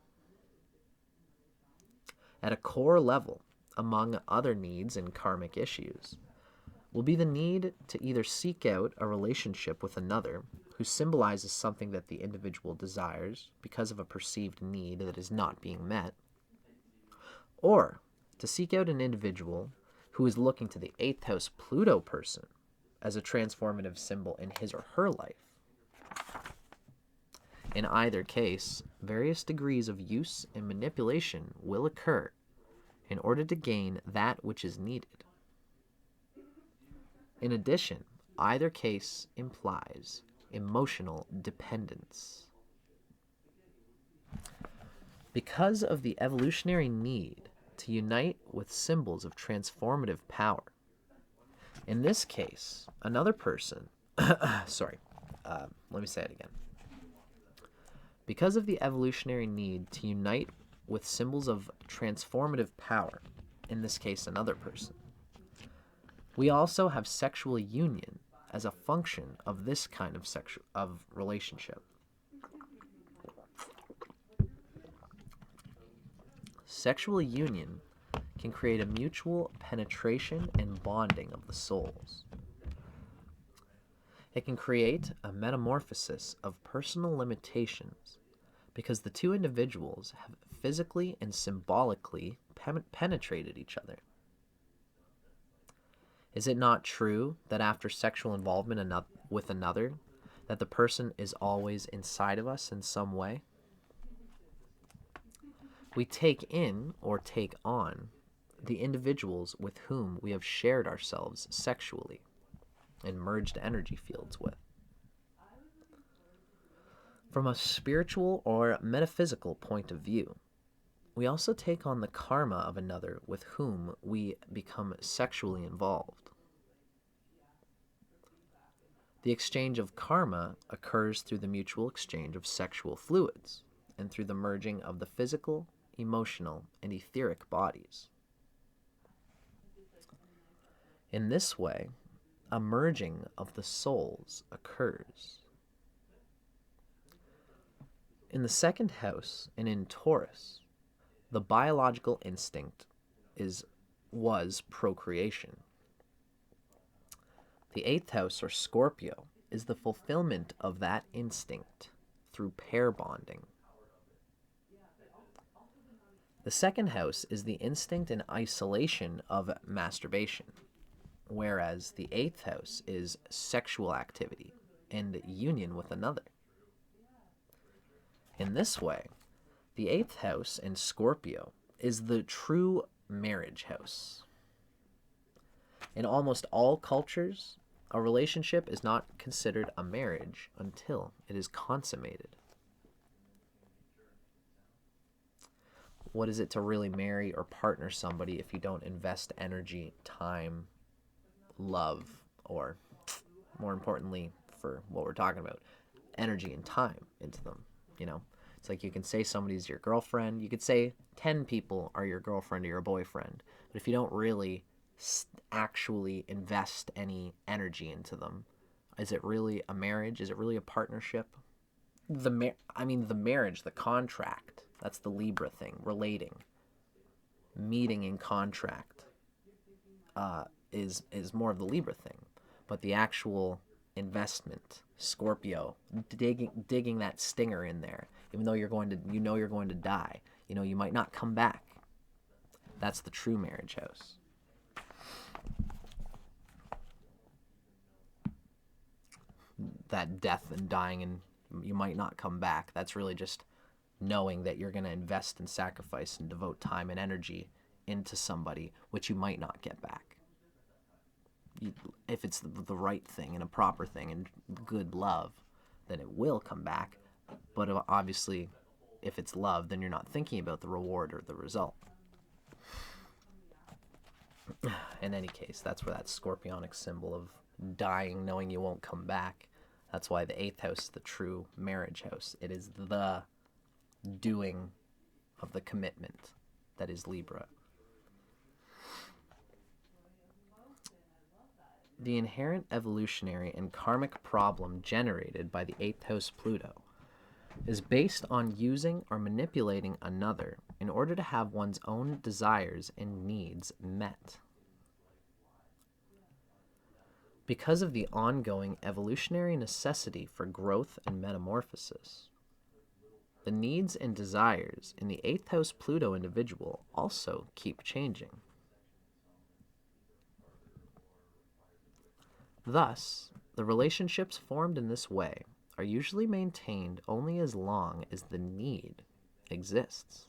At a core level, among other needs and karmic issues, will be the need to either seek out a relationship with another who symbolizes something that the individual desires because of a perceived need that is not being met, or to seek out an individual who is looking to the 8th house Pluto person as a transformative symbol in his or her life. In either case, various degrees of use and manipulation will occur in order to gain that which is needed. In addition, either case implies emotional dependence. Because of the evolutionary need to unite with symbols of transformative power, in this case, another person, let me say it again. Because of the evolutionary need to unite with symbols of transformative power, in this case, another person, we also have sexual union as a function of this kind of relationship. Sexual union can create a mutual penetration and bonding of the souls. It can create a metamorphosis of personal limitations because the two individuals have physically and symbolically penetrated each other. Is it not true that after sexual involvement with another, that the person is always inside of us in some way? We take in or take on the individuals with whom we have shared ourselves sexually and merged energy fields with. From a spiritual or metaphysical point of view, we also take on the karma of another with whom we become sexually involved. The exchange of karma occurs through the mutual exchange of sexual fluids and through the merging of the physical, emotional, and etheric bodies. In this way, a merging of the souls occurs. In the second house and in Taurus, the biological instinct was procreation. The eighth house, or Scorpio, is the fulfillment of that instinct through pair bonding. The second house is the instinct and isolation of masturbation, whereas the eighth house is sexual activity and union with another. In this way, the eighth house in Scorpio is the true marriage house. In almost all cultures, a relationship is not considered a marriage until it is consummated. What is it to really marry or partner somebody if you don't invest energy, time, love, or more importantly, for what we're talking about, energy and time into them, you know? It's like you can say somebody's your girlfriend. You could say 10 people are your girlfriend or your boyfriend. But if you don't really actually invest any energy into them, is it really a marriage? Is it really a partnership? The marriage, the contract, that's the Libra thing, relating. Meeting in contract is more of the Libra thing. But the actual investment, Scorpio, digging that stinger in there, even though you're going to die, you might not come back. That's the true marriage house. That death and dying and you might not come back, that's really just knowing that you're going to invest and sacrifice and devote time and energy into somebody which you might not get back. If it's the right thing and a proper thing and good love, then it will come back. But obviously, if it's love, then you're not thinking about the reward or the result. In any case, that's where that scorpionic symbol of dying, knowing you won't come back. That's why the eighth house is the true marriage house. It is the doing of the commitment that is Libra. The inherent evolutionary and karmic problem generated by the eighth house Pluto is based on using or manipulating another in order to have one's own desires and needs met. Because of the ongoing evolutionary necessity for growth and metamorphosis, the needs and desires in the eighth house Pluto individual also keep changing. Thus, the relationships formed in this way are usually maintained only as long as the need exists.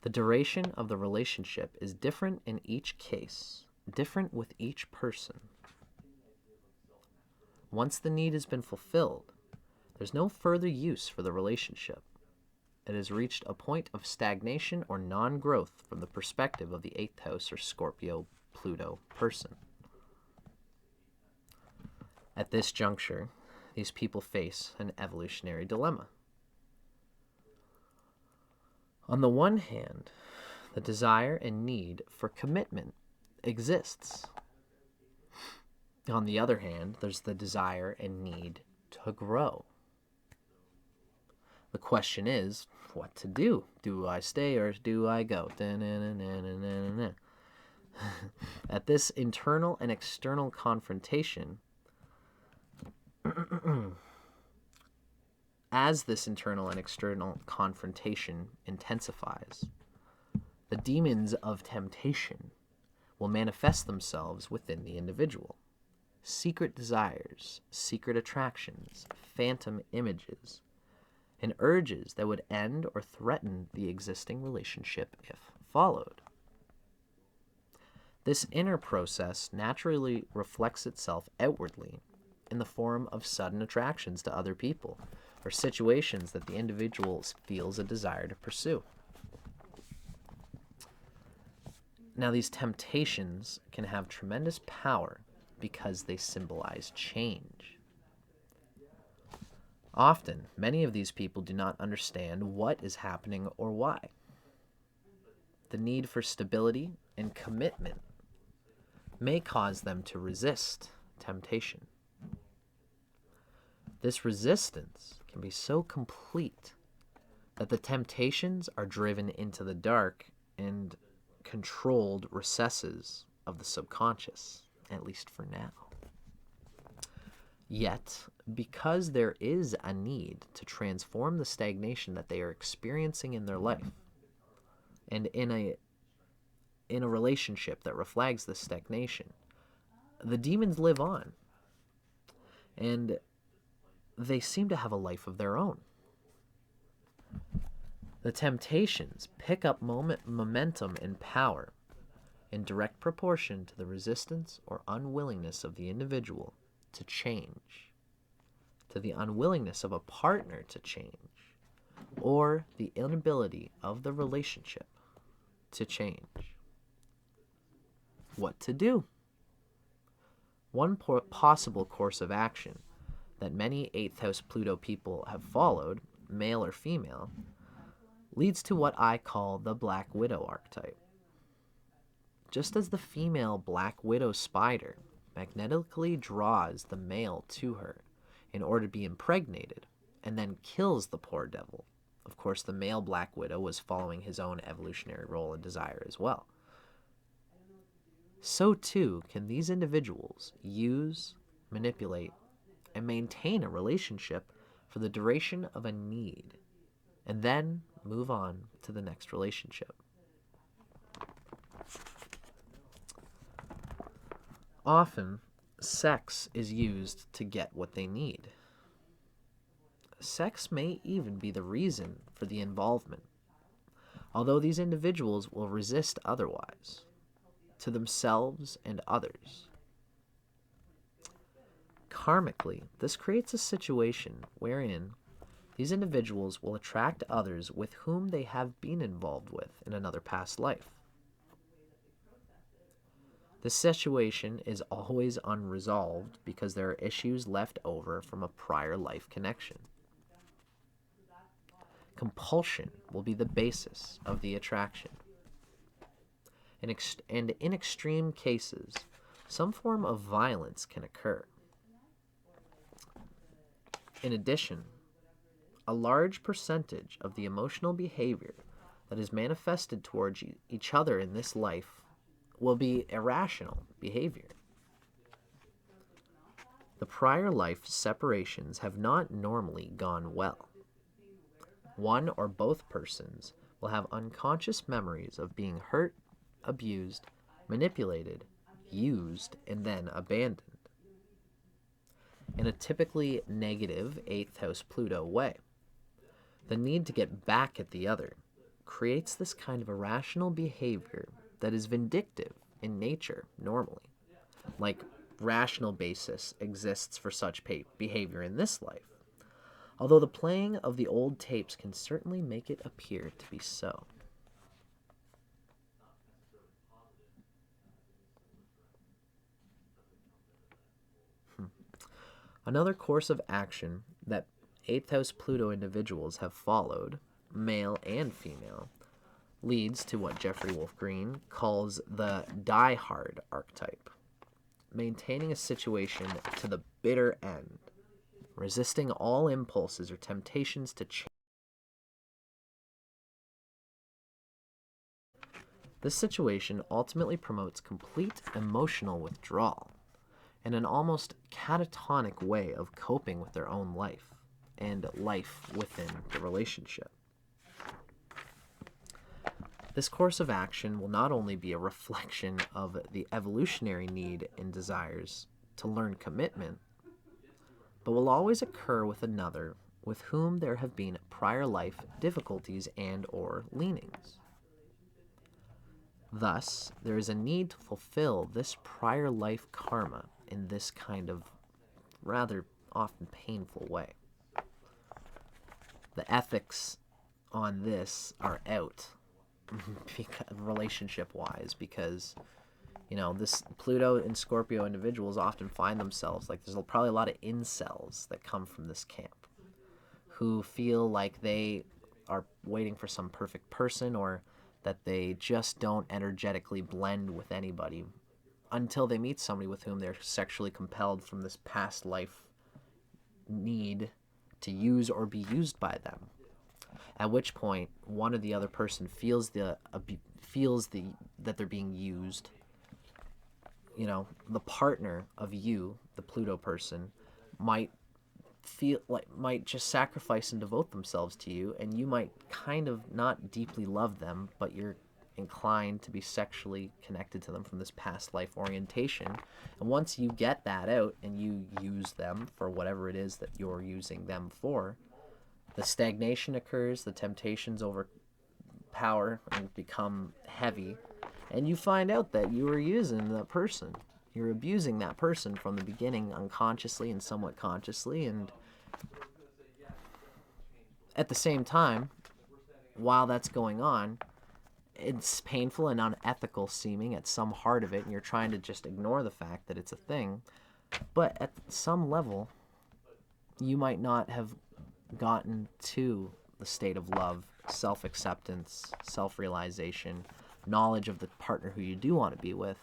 The duration of the relationship is different in each case, different with each person. Once the need has been fulfilled, there's no further use for the relationship. It has reached a point of stagnation or non-growth from the perspective of the 8th house or Scorpio Pluto person. At this juncture, these people face an evolutionary dilemma. On the one hand, the desire and need for commitment exists. On the other hand, there's the desire and need to grow. The question is, what to do? Do I stay or do I go? At this internal and external confrontation, as this internal and external confrontation intensifies, the demons of temptation will manifest themselves within the individual. Secret desires, secret attractions, phantom images, and urges that would end or threaten the existing relationship if followed. This inner process naturally reflects itself outwardly in the form of sudden attractions to other people or situations that the individual feels a desire to pursue. Now, these temptations can have tremendous power because they symbolize change. Often, many of these people do not understand what is happening or why. The need for stability and commitment may cause them to resist temptation. This resistance can be so complete that the temptations are driven into the dark and controlled recesses of the subconscious, at least for now. Yet, because there is a need to transform the stagnation that they are experiencing in their life, and in a relationship that reflects this stagnation, the demons live on, and they seem to have a life of their own. The temptations pick up momentum and power in direct proportion to the resistance or unwillingness of the individual to change, to the unwillingness of a partner to change, or the inability of the relationship to change. What to do? One possible course of action that many 8th house Pluto people have followed, male or female, leads to what I call the Black Widow archetype. Just as the female Black Widow spider magnetically draws the male to her in order to be impregnated and then kills the poor devil. Of course, the male Black Widow was following his own evolutionary role and desire as well. So too can these individuals use, manipulate, and maintain a relationship for the duration of a need, and then move on to the next relationship. Often, sex is used to get what they need. Sex may even be the reason for the involvement, although these individuals will resist otherwise, to themselves and others. Karmically, this creates a situation wherein these individuals will attract others with whom they have been involved with in another past life. This situation is always unresolved because there are issues left over from a prior life connection. Compulsion will be the basis of the attraction. And in extreme cases, some form of violence can occur. In addition, a large percentage of the emotional behavior that is manifested towards each other in this life will be irrational behavior. The prior life separations have not normally gone well. One or both persons will have unconscious memories of being hurt, abused, manipulated, used and then abandoned. In a typically negative 8th house Pluto way, the need to get back at the other creates this kind of irrational behavior that is vindictive in nature normally. Like, rational basis exists for such behavior in this life, although the playing of the old tapes can certainly make it appear to be so. Another course of action that 8th house Pluto individuals have followed, male and female, leads to what Jeffrey Wolf Green calls the Die Hard Archetype, maintaining a situation to the bitter end, resisting all impulses or temptations to change. This situation ultimately promotes complete emotional withdrawal and an almost catatonic way of coping with their own life and life within the relationship. This course of action will not only be a reflection of the evolutionary need and desires to learn commitment, but will always occur with another with whom there have been prior life difficulties and or leanings. Thus, there is a need to fulfill this prior life karma in this kind of rather often painful way. The ethics on this are out relationship-wise, because this Pluto and Scorpio individuals often find themselves, like, there's probably a lot of incels that come from this camp who feel like they are waiting for some perfect person, or that they just don't energetically blend with anybody until they meet somebody with whom they're sexually compelled from this past life need to use or be used by them. At which point, one or the other person feels that they're being used. The partner of you, the Pluto person, might just sacrifice and devote themselves to you, and you might kind of not deeply love them, but you're inclined to be sexually connected to them from this past life orientation. And once you get that out and you use them for whatever it is that you're using them for, the stagnation occurs, the temptations overpower and become heavy, and you find out that you were using that person. You're abusing that person from the beginning, unconsciously and somewhat consciously, and at the same time, while that's going on, it's painful and unethical seeming at some heart of it, and you're trying to just ignore the fact that it's a thing. But at some level, you might not have gotten to the state of love, self-acceptance, self-realization, knowledge of the partner who you do want to be with.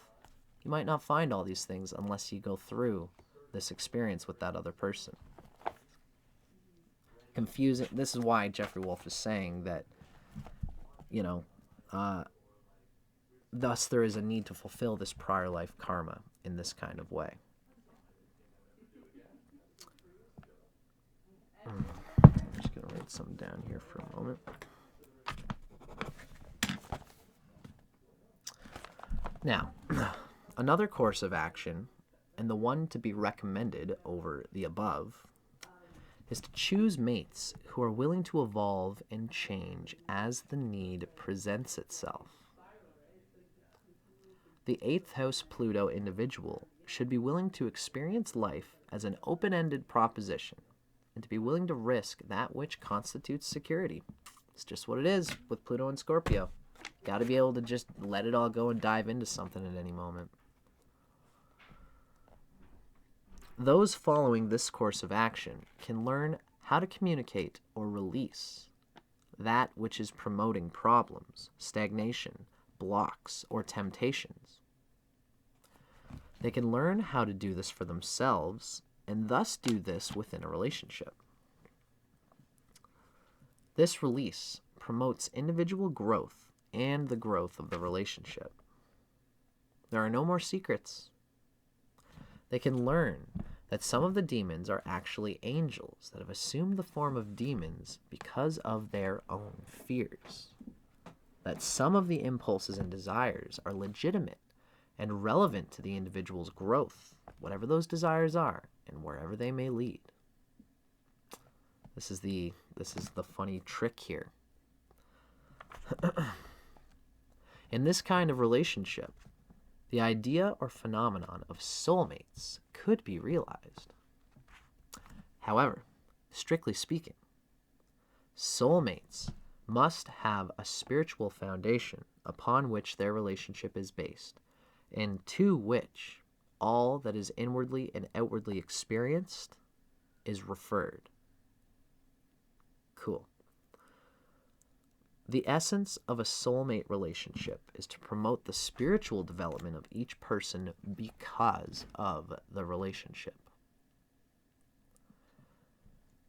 You might not find all these things unless you go through this experience with that other person. Confusing. This is why Jeffrey Wolf is saying that, thus there is a need to fulfill this prior life karma in this kind of way. I'm just going to write some down here for a moment. Now, another course of action, and the one to be recommended over the above, is to choose mates who are willing to evolve and change as the need presents itself. The 8th house Pluto individual should be willing to experience life as an open-ended proposition and to be willing to risk that which constitutes security. It's just what it is with Pluto and Scorpio. Got to be able to just let it all go and dive into something at any moment. Those following this course of action can learn how to communicate or release that which is promoting problems, stagnation, blocks, or temptations. They can learn how to do this for themselves and thus do this within a relationship. This release promotes individual growth and the growth of the relationship. There are no more secrets. They can learn that some of the demons are actually angels that have assumed the form of demons because of their own fears. That some of the impulses and desires are legitimate and relevant to the individual's growth, whatever those desires are, and wherever they may lead. This is the funny trick here. In this kind of relationship, the idea or phenomenon of soulmates could be realized. However, strictly speaking, soulmates must have a spiritual foundation upon which their relationship is based, and to which all that is inwardly and outwardly experienced is referred. Cool. The essence of a soulmate relationship is to promote the spiritual development of each person because of the relationship.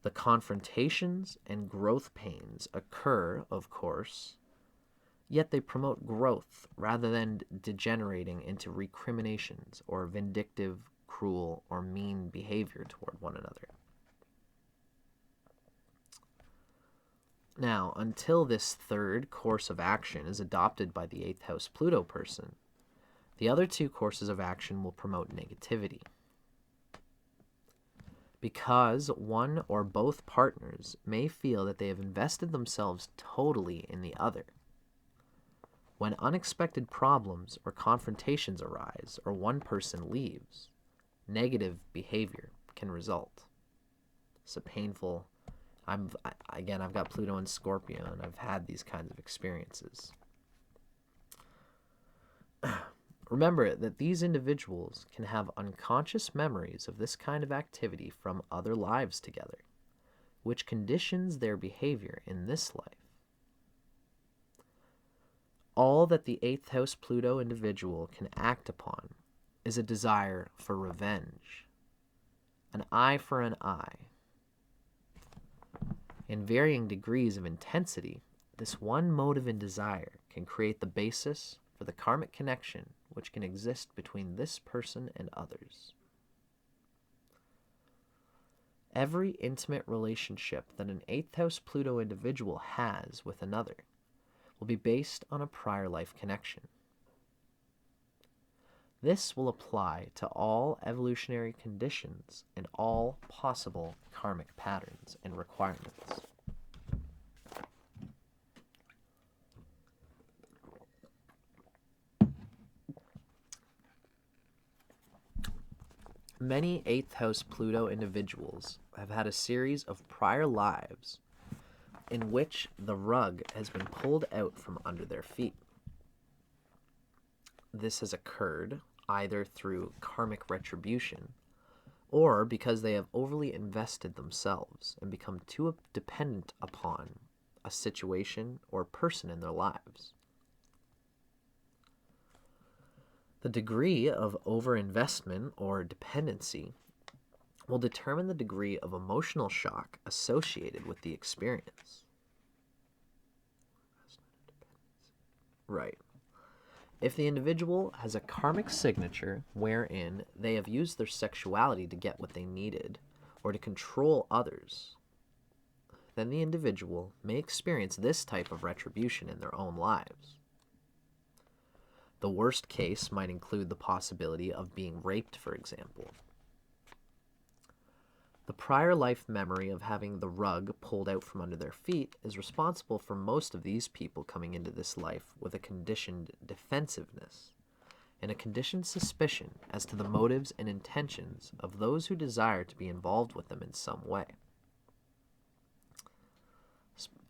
The confrontations and growth pains occur, of course, yet they promote growth rather than degenerating into recriminations or vindictive, cruel, or mean behavior toward one another. Now, until this third course of action is adopted by the 8th house Pluto person, the other two courses of action will promote negativity. Because one or both partners may feel that they have invested themselves totally in the other, when unexpected problems or confrontations arise or one person leaves, negative behavior can result. It's a painful... I've got Pluto and Scorpio, and I've had these kinds of experiences. Remember that these individuals can have unconscious memories of this kind of activity from other lives together, which conditions their behavior in this life. All that the 8th house Pluto individual can act upon is a desire for revenge, an eye for an eye. In varying degrees of intensity, this one motive and desire can create the basis for the karmic connection which can exist between this person and others. Every intimate relationship that an 8th house Pluto individual has with another will be based on a prior life connection. This will apply to all evolutionary conditions and all possible karmic patterns and requirements. Many 8th house Pluto individuals have had a series of prior lives in which the rug has been pulled out from under their feet. This has occurred either through karmic retribution or because they have overly invested themselves and become too dependent upon a situation or person in their lives. The degree of overinvestment or dependency will determine the degree of emotional shock associated with the experience. Right. If the individual has a karmic signature wherein they have used their sexuality to get what they needed or to control others, then the individual may experience this type of retribution in their own lives. The worst case might include the possibility of being raped, for example. The prior life memory of having the rug pulled out from under their feet is responsible for most of these people coming into this life with a conditioned defensiveness and a conditioned suspicion as to the motives and intentions of those who desire to be involved with them in some way.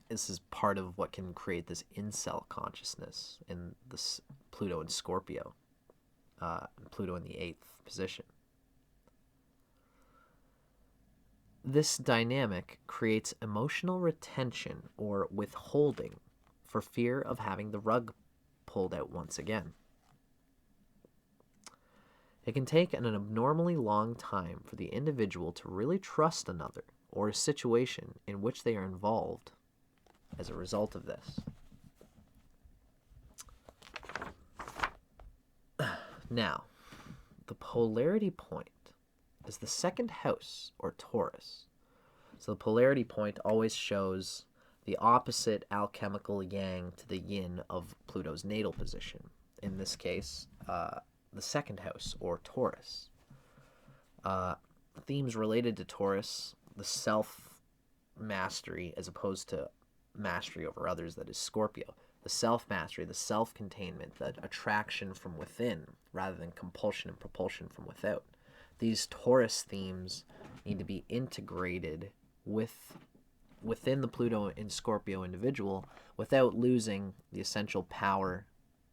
This is part of what can create this incel consciousness in this Pluto and Scorpio, Pluto in the 8th position. This dynamic creates emotional retention or withholding for fear of having the rug pulled out once again. It can take an abnormally long time for the individual to really trust another or a situation in which they are involved as a result of this. Now, the polarity point is the second house, or Taurus. So the polarity point always shows the opposite alchemical yang to the yin of Pluto's natal position. In this case, the second house, or Taurus. Themes related to Taurus, the self-mastery as opposed to mastery over others, that is Scorpio. The self-mastery, the self-containment, the attraction from within rather than compulsion and propulsion from without. These Taurus themes need to be integrated within the Pluto and Scorpio individual without losing the essential power,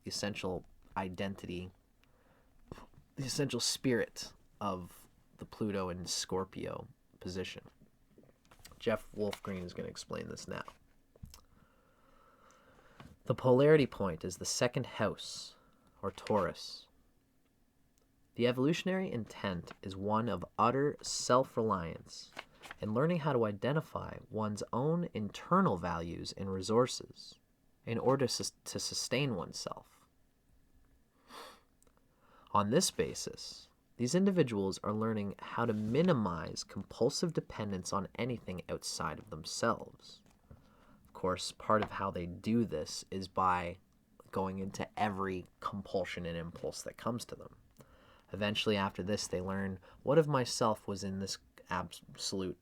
the essential identity, the essential spirit of the Pluto and Scorpio position. Jeff Wolfgreen is going to explain this now. The polarity point is the second house, or Taurus. The evolutionary intent is one of utter self-reliance and learning how to identify one's own internal values and resources in order to sustain oneself. On this basis, these individuals are learning how to minimize compulsive dependence on anything outside of themselves. Of course, part of how they do this is by going into every compulsion and impulse that comes to them. Eventually, after this, they learn, what of myself was in this absolute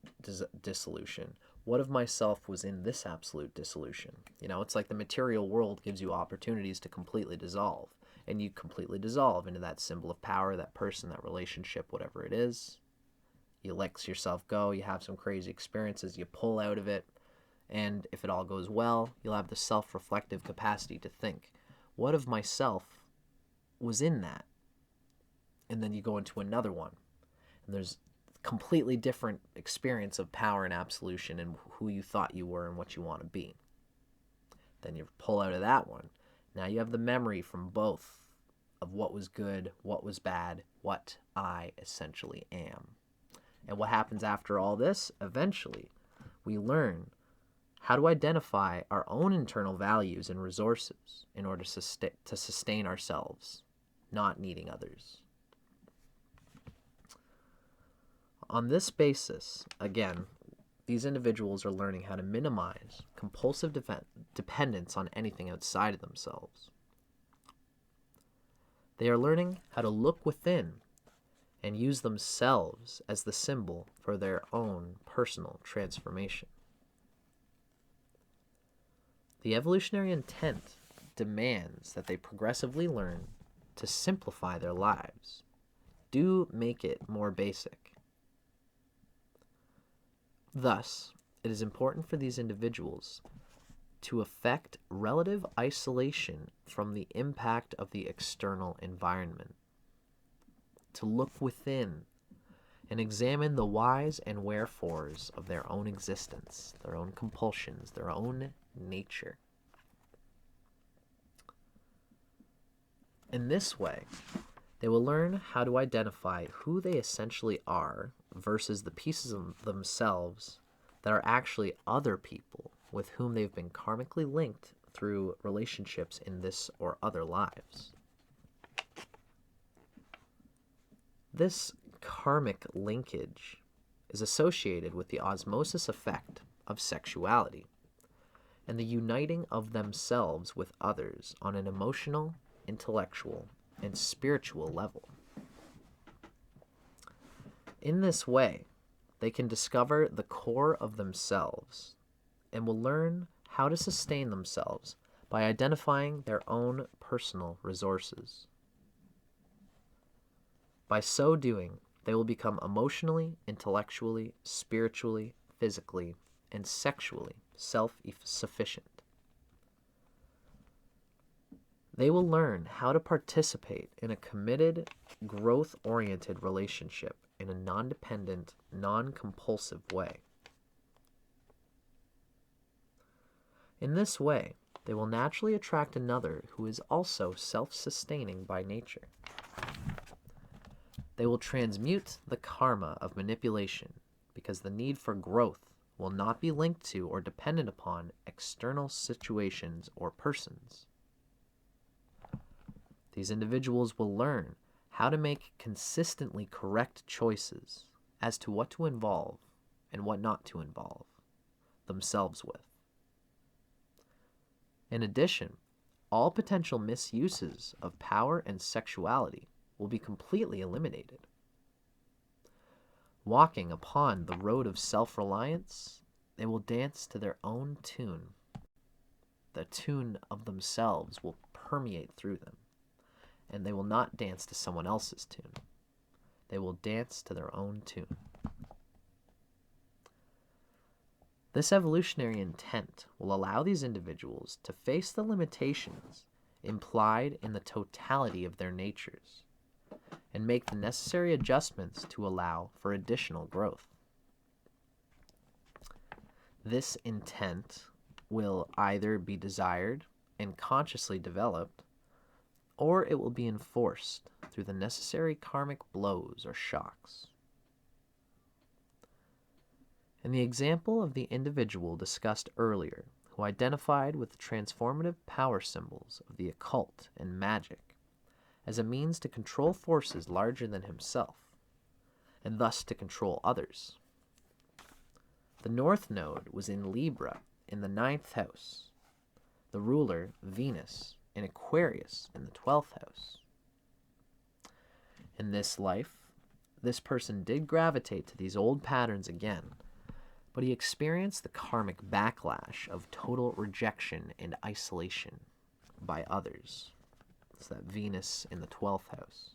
dissolution? What of myself was in this absolute dissolution? You know, it's like the material world gives you opportunities to completely dissolve. And you completely dissolve into that symbol of power, that person, that relationship, whatever it is. You let yourself go. You have some crazy experiences. You pull out of it. And if it all goes well, you'll have the self-reflective capacity to think, what of myself was in that? And then you go into another one. And there's a completely different experience of power and absolution and who you thought you were and what you want to be. Then you pull out of that one. Now you have the memory from both of what was good, what was bad, what I essentially am. And what happens after all this? Eventually, we learn how to identify our own internal values and resources in order to sustain ourselves, not needing others. On this basis, again, these individuals are learning how to minimize compulsive dependence on anything outside of themselves. They are learning how to look within and use themselves as the symbol for their own personal transformation. The evolutionary intent demands that they progressively learn to simplify their lives. Do make it more basic. Thus, it is important for these individuals to affect relative isolation from the impact of the external environment, to look within and examine the whys and wherefores of their own existence, their own compulsions, their own nature. In this way, they will learn how to identify who they essentially are versus the pieces of themselves that are actually other people with whom they've been karmically linked through relationships in this or other lives. This karmic linkage is associated with the osmosis effect of sexuality and the uniting of themselves with others on an emotional, intellectual, and spiritual level. In this way, they can discover the core of themselves and will learn how to sustain themselves by identifying their own personal resources. By so doing, they will become emotionally, intellectually, spiritually, physically, and sexually self-sufficient. They will learn how to participate in a committed, growth-oriented relationship in a non-dependent, non-compulsive way. In this way, they will naturally attract another who is also self-sustaining by nature. They will transmute the karma of manipulation because the need for growth will not be linked to or dependent upon external situations or persons. These individuals will learn how to make consistently correct choices as to what to involve and what not to involve themselves with. In addition, all potential misuses of power and sexuality will be completely eliminated. Walking upon the road of self-reliance, they will dance to their own tune. The tune of themselves will permeate through them, and they will not dance to someone else's tune. They will dance to their own tune. This evolutionary intent will allow these individuals to face the limitations implied in the totality of their natures and make the necessary adjustments to allow for additional growth. This intent will either be desired and consciously developed, or it will be enforced through the necessary karmic blows or shocks. In the example of the individual discussed earlier, who identified with the transformative power symbols of the occult and magic as a means to control forces larger than himself, and thus to control others. The North Node was in Libra in the 9th house, the ruler Venus in Aquarius in the 12th house. In this life, this person did gravitate to these old patterns again, but he experienced the karmic backlash of total rejection and isolation by others. It's that Venus in the 12th house.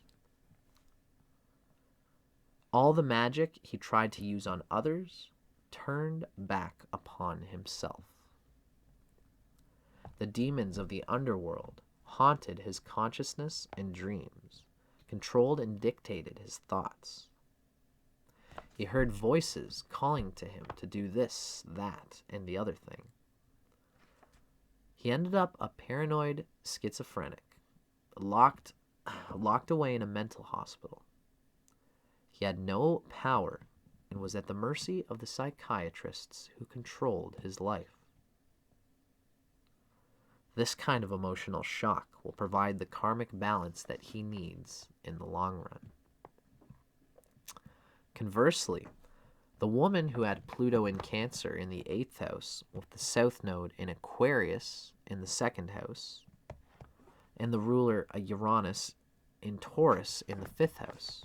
All the magic he tried to use on others turned back upon himself. The demons of the underworld haunted his consciousness and dreams, controlled and dictated his thoughts. He heard voices calling to him to do this, that, and the other thing. He ended up a paranoid schizophrenic, locked away in a mental hospital. He had no power and was at the mercy of the psychiatrists who controlled his life. This kind of emotional shock will provide the karmic balance that he needs in the long run. Conversely, the woman who had Pluto in Cancer in the 8th house with the South Node in Aquarius in the 2nd house, and the ruler Uranus in Taurus in the 5th house,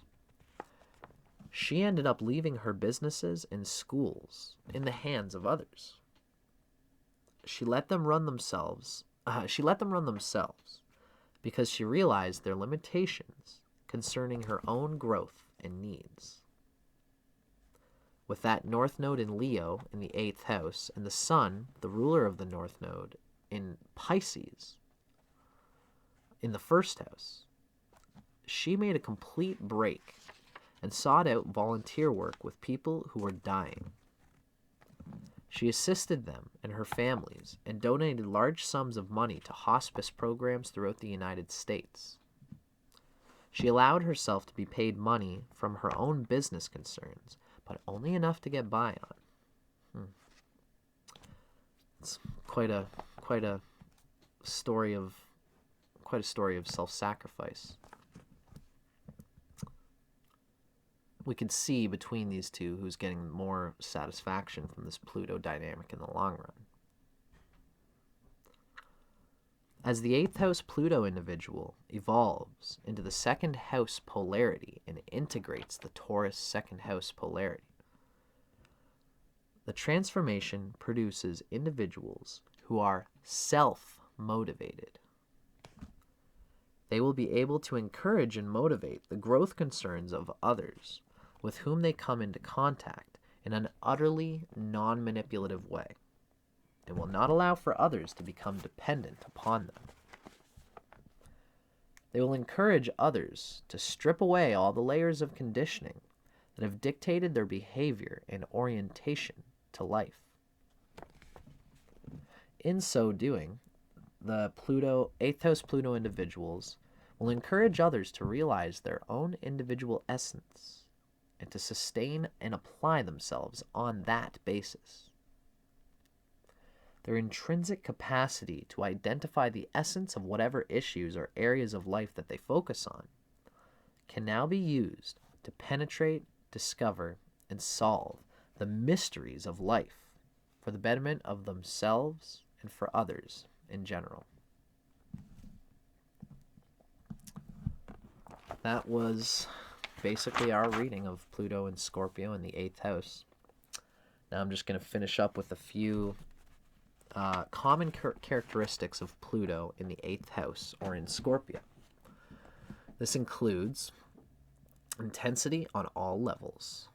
she ended up leaving her businesses and schools in the hands of others. She let them run themselves because she realized their limitations concerning her own growth and needs. With that North Node in Leo in the 8th house and the Sun, the ruler of the North Node, in Pisces in the 1st house, she made a complete break and sought out volunteer work with people who were dying. She assisted them and her families and donated large sums of money to hospice programs throughout the United States. She allowed herself to be paid money from her own business concerns, but only enough to get by on. It's quite a story of self-sacrifice. We can see between these two who's getting more satisfaction from this Pluto dynamic in the long run. As the 8th house Pluto individual evolves into the 2nd house polarity and integrates the Taurus 2nd house polarity, the transformation produces individuals who are self-motivated. They will be able to encourage and motivate the growth concerns of others with whom they come into contact in an utterly non-manipulative way, and will not allow for others to become dependent upon them. They will encourage others to strip away all the layers of conditioning that have dictated their behavior and orientation to life. In so doing, the 8th house Pluto individuals will encourage others to realize their own individual essence and to sustain and apply themselves on that basis. Their intrinsic capacity to identify the essence of whatever issues or areas of life that they focus on can now be used to penetrate, discover, and solve the mysteries of life for the betterment of themselves and for others in general. that was basically our reading of Pluto and Scorpio in the 8th house. Now I'm just going to finish up with a few common characteristics of Pluto in the 8th house or in Scorpio. This includes intensity on all levels,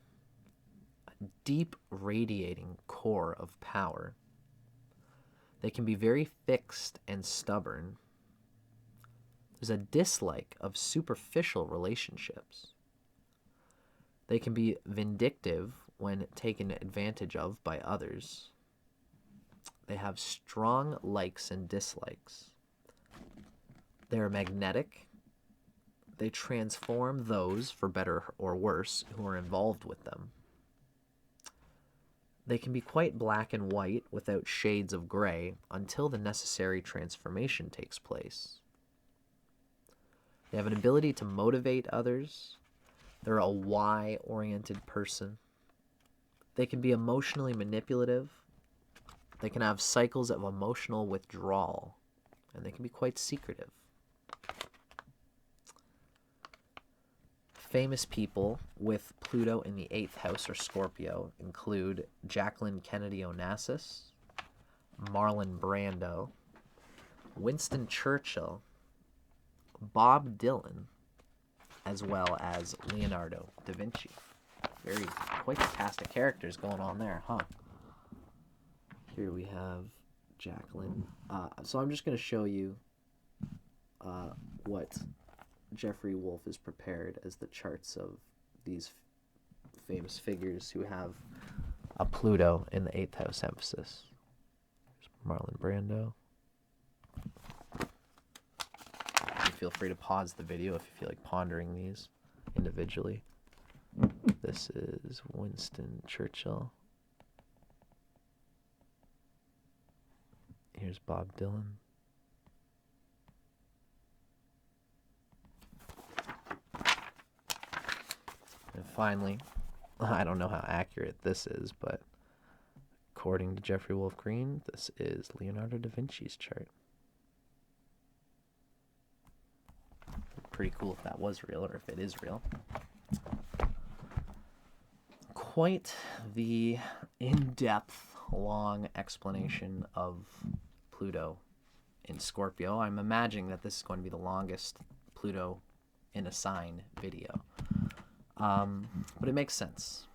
a deep radiating core of power. They can be very fixed and stubborn. There's a dislike of superficial relationships. They can be vindictive when taken advantage of by others. They have strong likes and dislikes. They're magnetic. They transform those, for better or worse, who are involved with them. They can be quite black and white without shades of gray until the necessary transformation takes place. They have an ability to motivate others. They're a why-oriented person. They can be emotionally manipulative. They can have cycles of emotional withdrawal, and they can be quite secretive. Famous people with Pluto in the 8th house or Scorpio include Jacqueline Kennedy Onassis, Marlon Brando, Winston Churchill, Bob Dylan, as well as Leonardo da Vinci. Quite a cast of characters going on there, huh? Here we have Jacqueline. So I'm just going to show you what Jeffrey Wolf has prepared as the charts of these famous figures who have a Pluto in the 8th house emphasis. Here's Marlon Brando. Feel free to pause the video if you feel like pondering these individually. This is Winston Churchill. Here's Bob Dylan. And finally, I don't know how accurate this is, but according to Jeffrey Wolf Green, this is Leonardo da Vinci's chart. Pretty cool if that was real or if it is real. Quite the in-depth, long explanation of Pluto in Scorpio. I'm imagining that this is going to be the longest Pluto in a sign video. But it makes sense.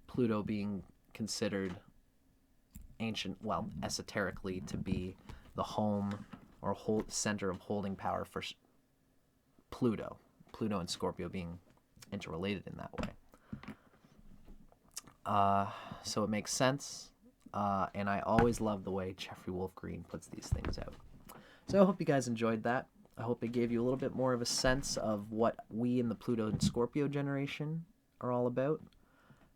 Pluto being considered ancient, well, esoterically to be the home or center of holding power for Pluto and Scorpio being interrelated in that way. So it makes sense, and I always love the way Jeffrey Wolf Green puts these things out. So I hope you guys enjoyed that. I hope it gave you a little bit more of a sense of what we in the Pluto and Scorpio generation are all about,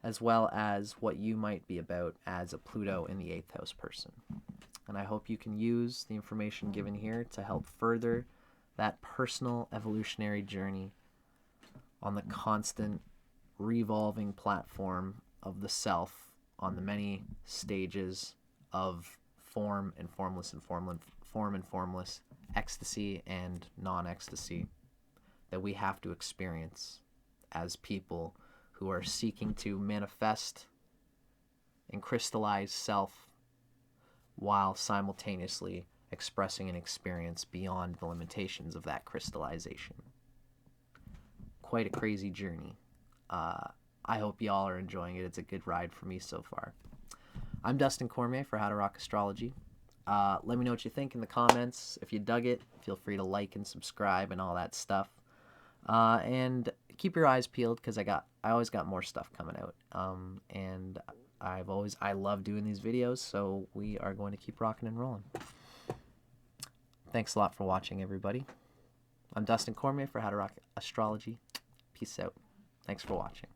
as well as what you might be about as a Pluto in the 8th house person. And I hope you can use the information given here to help further that personal evolutionary journey on the constant revolving platform of the self on the many stages of form and formless, form and formless, ecstasy and non-ecstasy that we have to experience as people who are seeking to manifest and crystallize self while simultaneously expressing an experience beyond the limitations of that crystallization. Quite a crazy journey. I hope y'all are enjoying it. It's a good ride for me so far. I'm Dustin Cormier for How to Rock Astrology. Let me know what you think in the comments. If you dug it, feel free to like and subscribe and all that stuff. And keep your eyes peeled because I always got more stuff coming out. And I love doing these videos, so we are going to keep rocking and rolling. Thanks a lot for watching, everybody. I'm Dustin Cormier for How to Rock Astrology. Peace out. Thanks for watching.